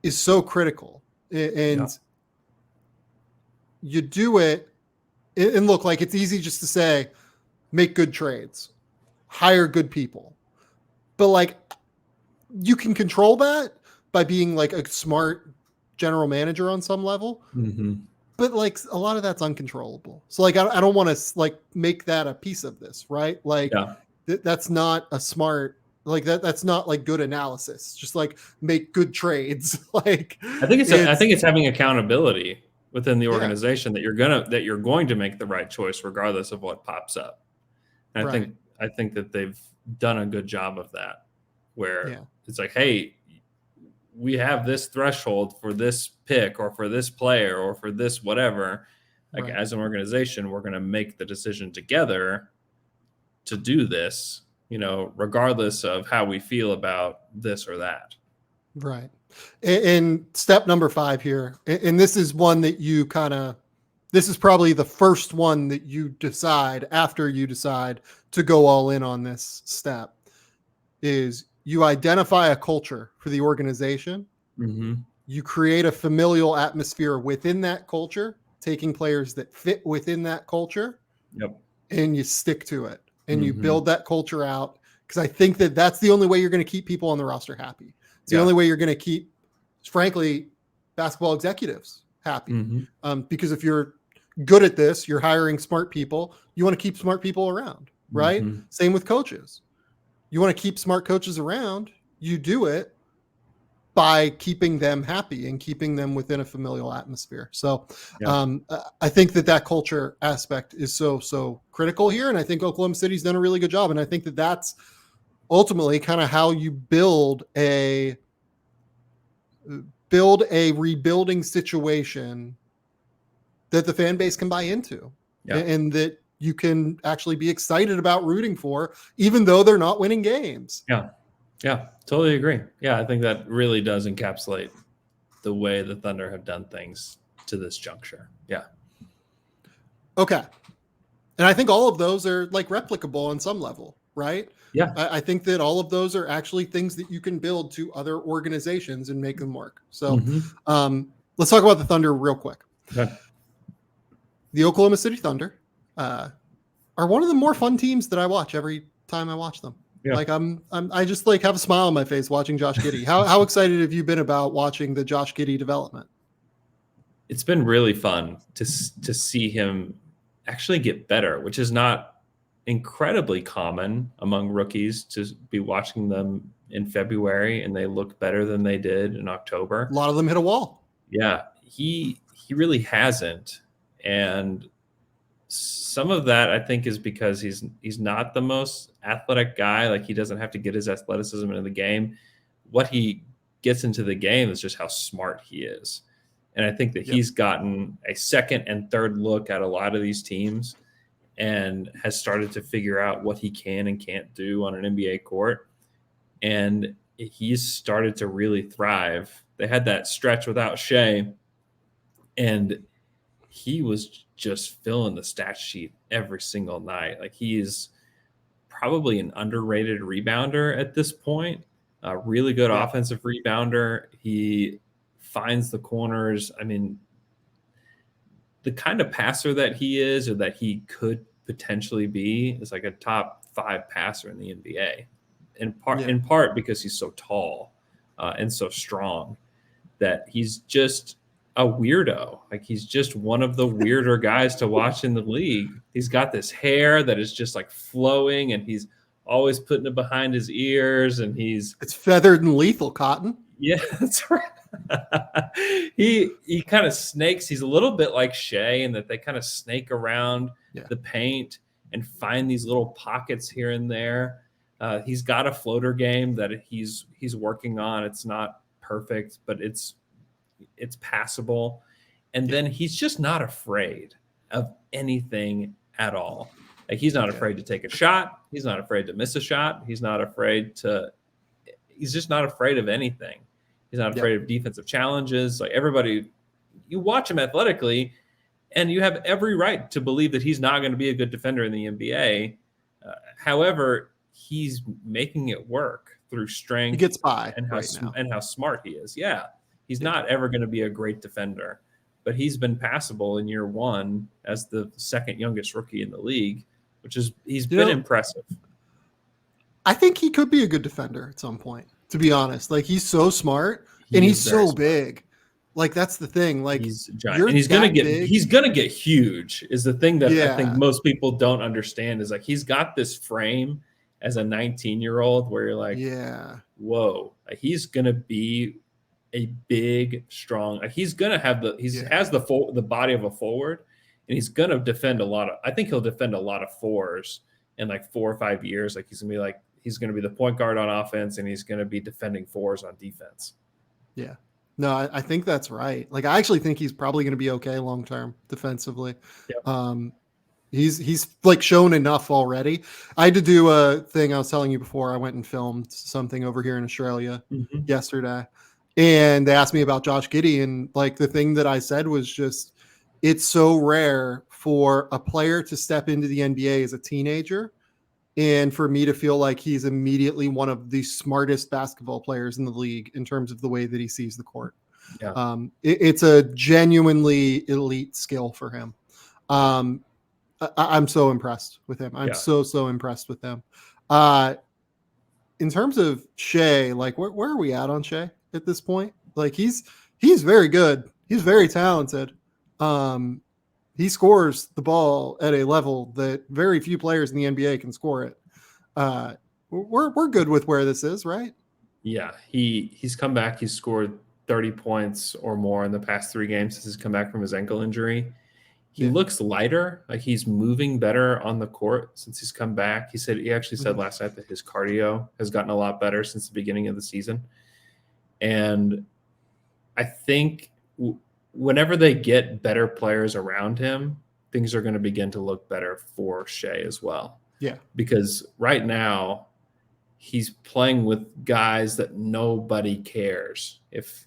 is so critical. And you do it. And look, like it's easy just to say, make good trades, hire good people. But like you can control that by being like a smart general manager on some level. But like a lot of that's uncontrollable. So like I don't want to like make that a piece of this, right? Like that's not a smart, like that's not like good analysis. Just like make good trades. Like I think it's having accountability within the organization that you're going to make the right choice regardless of what pops up. And I think that they've done a good job of that, where it's like, hey, we have this threshold for this pick or for this player or for this whatever. Like as an organization, we're going to make the decision together to do this, regardless of how we feel about this or that. Right. And step number 5 here, and this is one that you this is probably the first one that you decide after you decide to go all in on this step, is you identify a culture for the organization. You create a familial atmosphere within that culture, taking players that fit within that culture, and you stick to it, and you build that culture out. Because I think that that's the only way you're going to keep people on the roster happy. It's the only way you're going to keep, frankly, basketball executives happy. Because if you're good at this, you're hiring smart people, you want to keep smart people around, right? Same with coaches. You want to keep smart coaches around, you do it by keeping them happy and keeping them within a familial atmosphere. So I think that culture aspect is so critical here. And I think Oklahoma City's done a really good job. And I think that that's ultimately kind of how you build a rebuilding situation that the fan base can buy into, and that you can actually be excited about rooting for, even though they're not winning games. Yeah, totally agree. Yeah, I think that really does encapsulate the way the Thunder have done things to this juncture. Yeah. Okay. And I think all of those are like replicable on some level, right? Yeah. I think that all of those are actually things that you can build to other organizations and make them work. So let's talk about the Thunder real quick. Okay. The Oklahoma City Thunder are one of the more fun teams that I watch every time I watch them. Yeah. Like I just like have a smile on my face watching Josh Giddey. How excited have you been about watching the Josh Giddey development? It's been really fun to see him actually get better, which is not incredibly common among rookies to be watching them in February and they look better than they did in October. A lot of them hit a wall. Yeah, he really hasn't, and some of that I think is because he's not the most athletic guy. Like, he doesn't have to get his athleticism into the game. What he gets into the game is just how smart he is. And I think that he's gotten a second and third look at a lot of these teams and has started to figure out what he can and can't do on an NBA court. And he's started to really thrive. They had that stretch without Shea, and he was just filling the stat sheet every single night. Like, he's probably an underrated rebounder at this point. A really good offensive rebounder. He finds the corners. I mean, the kind of passer that he is, or that he could potentially be, is like a top 5 passer in the NBA. In part because he's so tall and so strong, that he's just a weirdo. Like, he's just one of the weirder guys to watch in the league. He's got this hair that is just like flowing, and he's always putting it behind his ears, and it's feathered and lethal cotton. Yeah, that's right. he kind of snakes. He's a little bit like Shea in that they kind of snake around the paint and find these little pockets here and there. He's got a floater game that he's working on. It's not perfect, but it's passable. And then he's just not afraid of anything at all. Like, he's not afraid to take a shot. He's not afraid to miss a shot. He's just not afraid of anything. He's not afraid of defensive challenges. Like, everybody, you watch him athletically, and you have every right to believe that he's not going to be a good defender in the NBA. However, he's making it work through strength. He gets by and how smart he is. Yeah, he's not ever going to be a great defender, but he's been passable in year one as the second youngest rookie in the league, which is he's been impressive. I think he could be a good defender at some point, to be honest. Like, he's so smart and he's so big. Like, that's the thing. Like, he's giant, and he's gonna get huge. Is the thing that I think most people don't understand, is like, he's got this frame as a 19-year-old where you're like, whoa, like, he's gonna be a big, strong. Like, he's gonna have has the body of a forward, and he's gonna defend a lot of. I think he'll defend a lot of fours in like 4 or 5 years. Like, he's gonna be the point guard on offense, and he's gonna be defending fours on defense. Yeah. No, I think that's right. Like, I actually think he's probably going to be okay long term defensively. He's like shown enough already. I had to do a thing I was telling you before. I went and filmed something over here in Australia yesterday, and they asked me about Josh Giddey, and like, the thing that I said was just, it's so rare for a player to step into the NBA as a teenager and for me to feel like he's immediately one of the smartest basketball players in the league in terms of the way that he sees the court. It's a genuinely elite skill for him. I'm so impressed with him. I'm so impressed with him. In terms of Shea, like, where are we at on Shea at this point? Like, he's very good. He's very talented. He scores the ball at a level that very few players in the NBA can score it. We're good with where this is, right? Yeah, he's come back. He's scored 30 points or more in the past 3 games since he's come back from his ankle injury. He looks lighter, like he's moving better on the court since he's come back. He actually said last night that his cardio has gotten a lot better since the beginning of the season. And I think whenever they get better players around him, things are going to begin to look better for Shea as well. Yeah. Because right now he's playing with guys that nobody cares if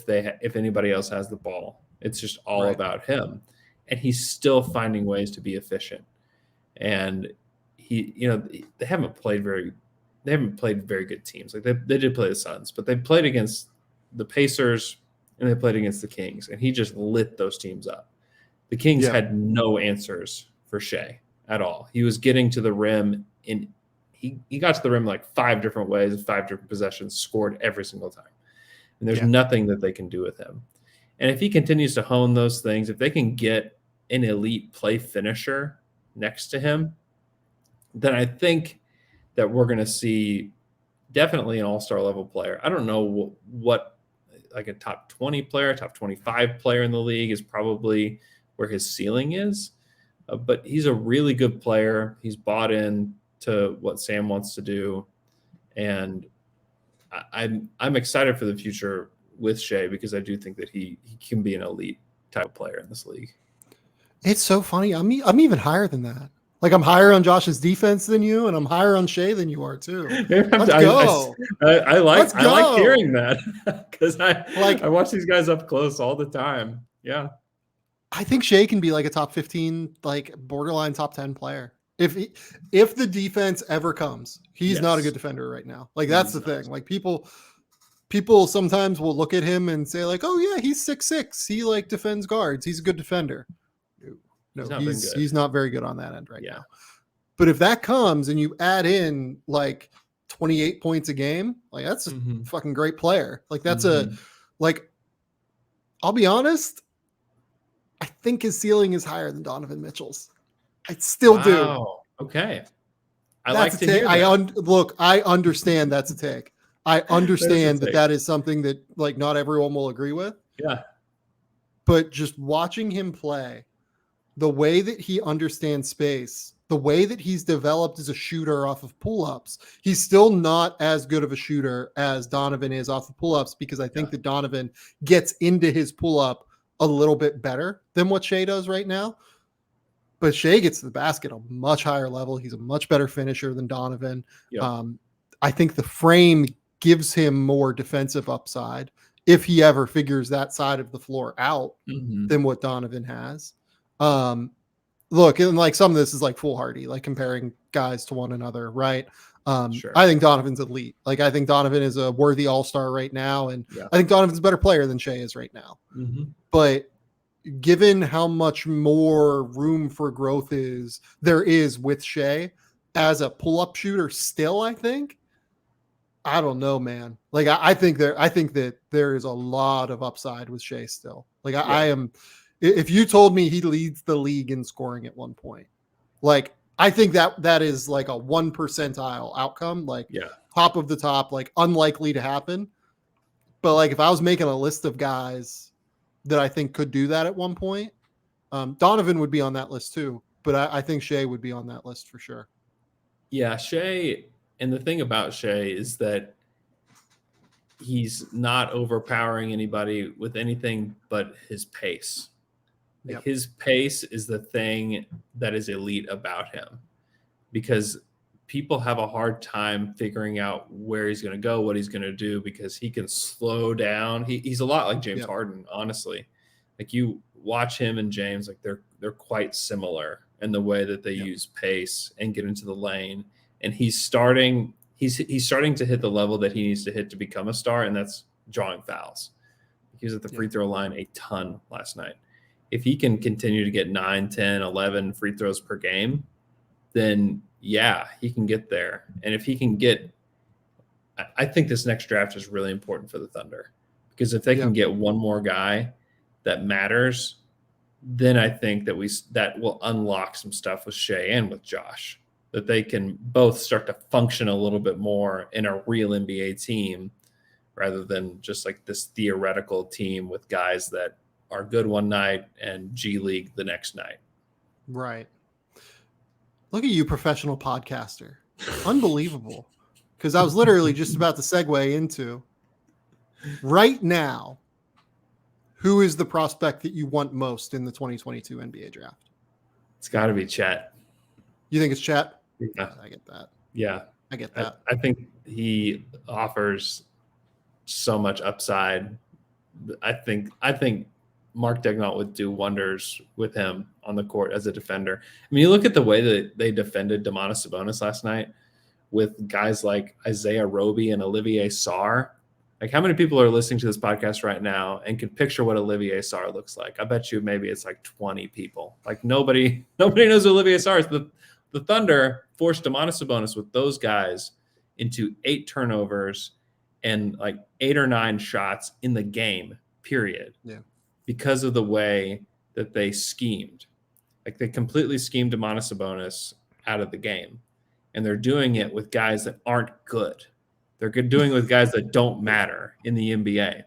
anybody else has the ball. It's just all about him. And he's still finding ways to be efficient. And they haven't played very good teams. Like they did play the Suns, but they played against the Pacers and they played against the Kings, and he just lit those teams up. The Kings had no answers for Shea at all. He was getting to the rim he got to the rim like 5 different ways, 5 different possessions, scored every single time. And there's nothing that they can do with him. And if he continues to hone those things, if they can get an elite play finisher next to him, then I think that we're going to see definitely an all-star level player. I don't know what like a top 20 player, top 25 player in the league is probably where his ceiling is. But he's a really good player. He's bought in to what Sam wants to do. And I'm excited for the future with Shea because I do think that he can be an elite type of player in this league. It's so funny. I'm even higher than that. Like I'm higher on Josh's defense than you, and I'm higher on Shea than you are too. Let's go. I like hearing that because I watch these guys up close all the time. Yeah. I think Shea can be like a top 15, like borderline top 10 player. If the defense ever comes, he's not a good defender right now. Like that's the thing. Like people sometimes will look at him and say like, oh yeah, he's 6'6". He like defends guards. He's a good defender. No, he's not very good on that end right now. But if that comes and you add in like 28 points a game, like that's a fucking great player. Like that's I'll be honest, I think his ceiling is higher than Donovan Mitchell's. I still do. Okay. I understand that's a take. I understand that is something that like not everyone will agree with. Yeah. But just watching him play, the way that he understands space, the way that he's developed as a shooter off of pull-ups, he's still not as good of a shooter as Donovan is off of pull-ups because I think that Donovan gets into his pull-up a little bit better than what Shea does right now. But Shea gets to the basket a much higher level. He's a much better finisher than Donovan. Yep. I think the frame gives him more defensive upside if he ever figures that side of the floor out than what Donovan has. Look, and like some of this is like foolhardy, like comparing guys to one another, right? Sure. I think Donovan's elite. Like I think Donovan is a worthy all-star right now, and I think Donovan's a better player than Shea is right now. But given how much more room for growth there is with Shea as a pull-up shooter still, I don't know, man. Like I think that there is a lot of upside with Shea still. Like if you told me he leads the league in scoring at one point, like I think that is like a 1 percentile outcome, like top of the top, like unlikely to happen. But like if I was making a list of guys that I think could do that at one point, Donovan would be on that list too. But I think Shea would be on that list for sure. Yeah, Shea, and the thing about Shea is that he's not overpowering anybody with anything but his pace. Like his pace is the thing that is elite about him because people have a hard time figuring out where he's going to go, what he's going to do, because he can slow down. He's a lot like James Harden, honestly. Like you watch him and James, like they're quite similar in the way that they use pace and get into the lane. And he's starting to hit the level that he needs to hit to become a star, and that's drawing fouls. He was at the free throw line a ton last night. If he can continue to get 9, 10, 11 free throws per game, then he can get there. And if he can I think this next draft is really important for the Thunder because if they can get one more guy that matters, then I think that will unlock some stuff with Shea and with Josh, that they can both start to function a little bit more in a real NBA team rather than just like this theoretical team with guys that are good one night and G League the next night. Right. Look at you, professional podcaster. Unbelievable. Because I was literally just about to segue into right now, who is the prospect that you want most in the 2022 NBA draft? It's got to be Chet. You think it's Chet? Yeah. I get that. Yeah. I get that. I think he offers so much upside. I think Mark Daigneault would do wonders with him on the court as a defender. I mean, you look at the way that they defended Domantas Sabonis last night with guys like Isaiah Roby and Olivier Sarr. Like, how many people are listening to this podcast right now and can picture what Olivier Sarr looks like? I bet you maybe it's like 20 people. Like, nobody knows who Olivier Sarr is. The Thunder forced Domantas Sabonis with those guys into 8 turnovers and like 8 or 9 shots in the game, period. Yeah. Because of the way that they schemed. Like, they completely schemed Domantas Sabonis out of the game. And they're doing it with guys that aren't good. They're doing it with guys that don't matter in the NBA.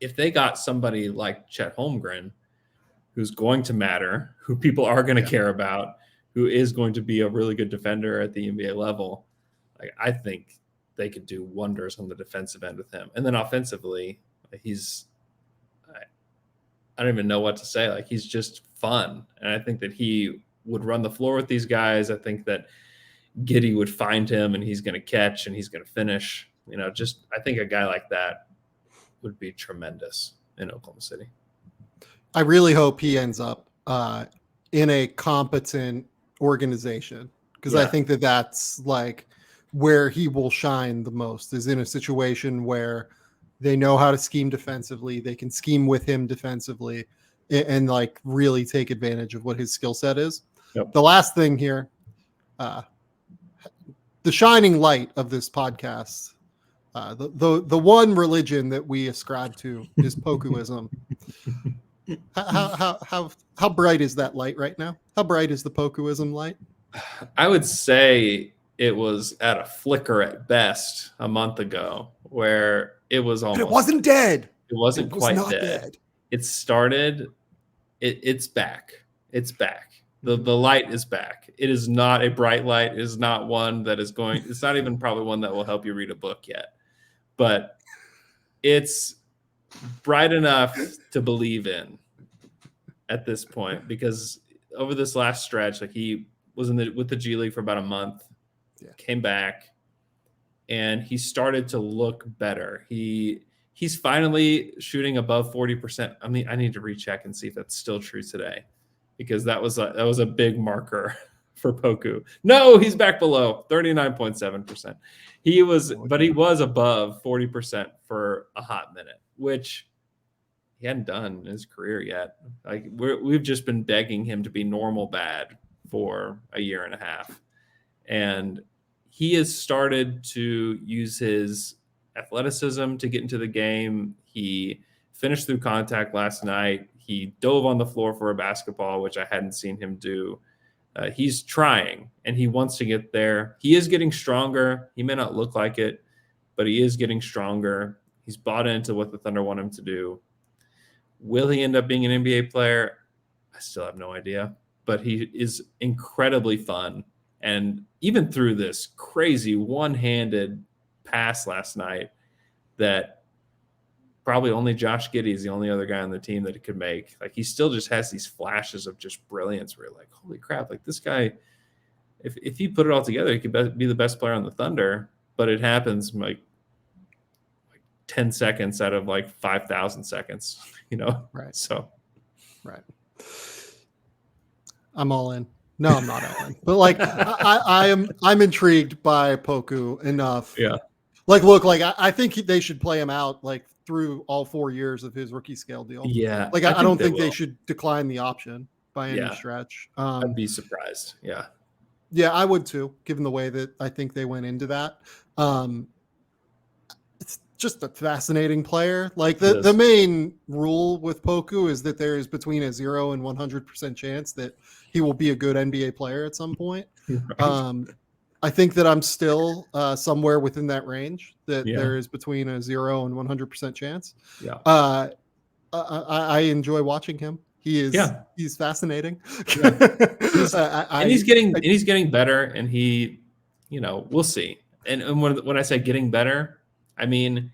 If they got somebody like Chet Holmgren, who's going to matter, who people are going to care about, who is going to be a really good defender at the NBA level, like, I think they could do wonders on the defensive end with him. And then offensively, I don't even know what to say. Like, he's just fun. And I think that he would run the floor with these guys. I think that Giddey would find him and he's going to catch and he's going to finish. I think a guy like that would be tremendous in Oklahoma City. I really hope he ends up in a competent organization, because I think that that's like where he will shine the most, is in a situation where they know how to scheme defensively. They can scheme with him defensively and like really take advantage of what his skill set is. Yep. The last thing here, the shining light of this podcast, the one religion that we ascribe to is Pokuism. How bright is that light right now? How bright is the Pokuism light? I would say it was at a flicker at best a month ago, where it was almost. But it wasn't dead. It wasn't quite not dead. It started. It's back. It's back. The light is back. It is not a bright light. It is not one that is going. It's not even probably one that will help you read a book yet, but it's bright enough to believe in at this point, because over this last stretch, like, he was with the G League for about a month, came back, and he started to look better. He's finally shooting above 40%. I mean, I need to recheck and see if that's still true today, because that was a big marker for Poku. No, he's back below 39.7%. He was above 40% for a hot minute, which he hadn't done in his career yet. Like, we've just been begging him to be normal bad for a year and a half. And he has started to use his athleticism to get into the game. He finished through contact last night. He dove on the floor for a basketball, which I hadn't seen him do. He's trying, and he wants to get there. He is getting stronger. He may not look like it, but he is getting stronger. He's bought into what the Thunder want him to do. Will he end up being an NBA player? I still have no idea, but he is incredibly fun. And even through this crazy one-handed pass last night that probably only Josh Giddey is the only other guy on the team that it could make, like, he still just has these flashes of just brilliance where you're like, holy crap, like, this guy, if he put it all together, he could be the best player on the Thunder. But it happens like 10 seconds out of like 5,000 seconds, Right. So right. I'm all in. No, I'm not all in. But like, I'm intrigued by Poku enough. Yeah. Like, look, like I think they should play him out like through all 4 years of his rookie scale deal. Yeah. Like, I don't think they should decline the option by any stretch. I'd be surprised. Yeah. Yeah, I would too, given the way that I think they went into that. It's just a fascinating player. Like, the main rule with Poku is that there is between a 0 and 100% chance that he will be a good NBA player at some point. Right. I think that I'm still somewhere within that range, that there is between a 0 and 100% chance. Yeah. I enjoy watching him. He's fascinating. Yeah. He's getting better, and we'll see. And when I say getting better, I mean,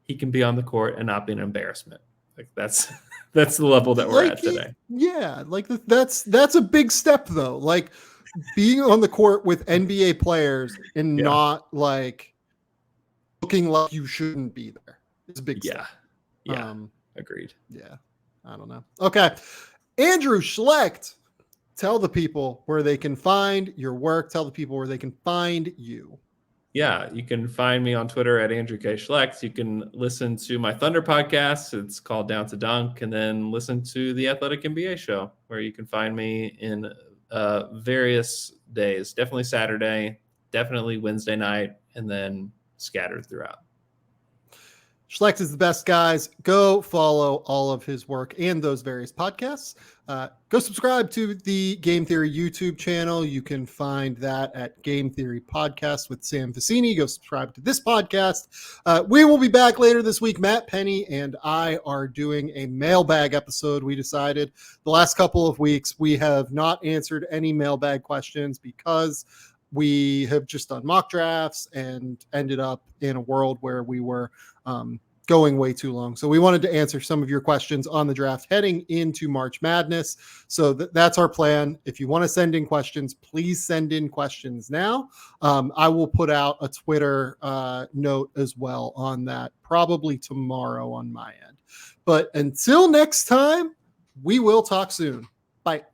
he can be on the court and not be an embarrassment. Like, that's the level that we're at today. Like that's a big step though. Like, being on the court with NBA players and not like looking like you shouldn't be there. It's a big step. Yeah. Agreed. Yeah. I don't know. Okay. Andrew Schlecht, tell the people where they can find your work. Tell the people where they can find you. Yeah, you can find me on Twitter at Andrew K. Schlecht. You can listen to my Thunder podcast. It's called Down to Dunk. And then listen to the Athletic NBA show, where you can find me in various days. Definitely Saturday, definitely Wednesday night, and then scattered throughout. Schlecht is the best, guys. Go follow all of his work and those various podcasts. Go subscribe to the Game Theory YouTube channel. You can find that at Game Theory Podcast with Sam Vicini. Go subscribe to this podcast. We will be back later this week. Matt Penny and I are doing a mailbag episode. We decided the last couple of weeks we have not answered any mailbag questions because we have just done mock drafts and ended up in a world where we were going way too long. So we wanted to answer some of your questions on the draft heading into March Madness. So that's our plan. If you want to send in questions, please send in questions now. I will put out a Twitter note as well on that probably tomorrow on my end. But until next time, we will talk soon. Bye.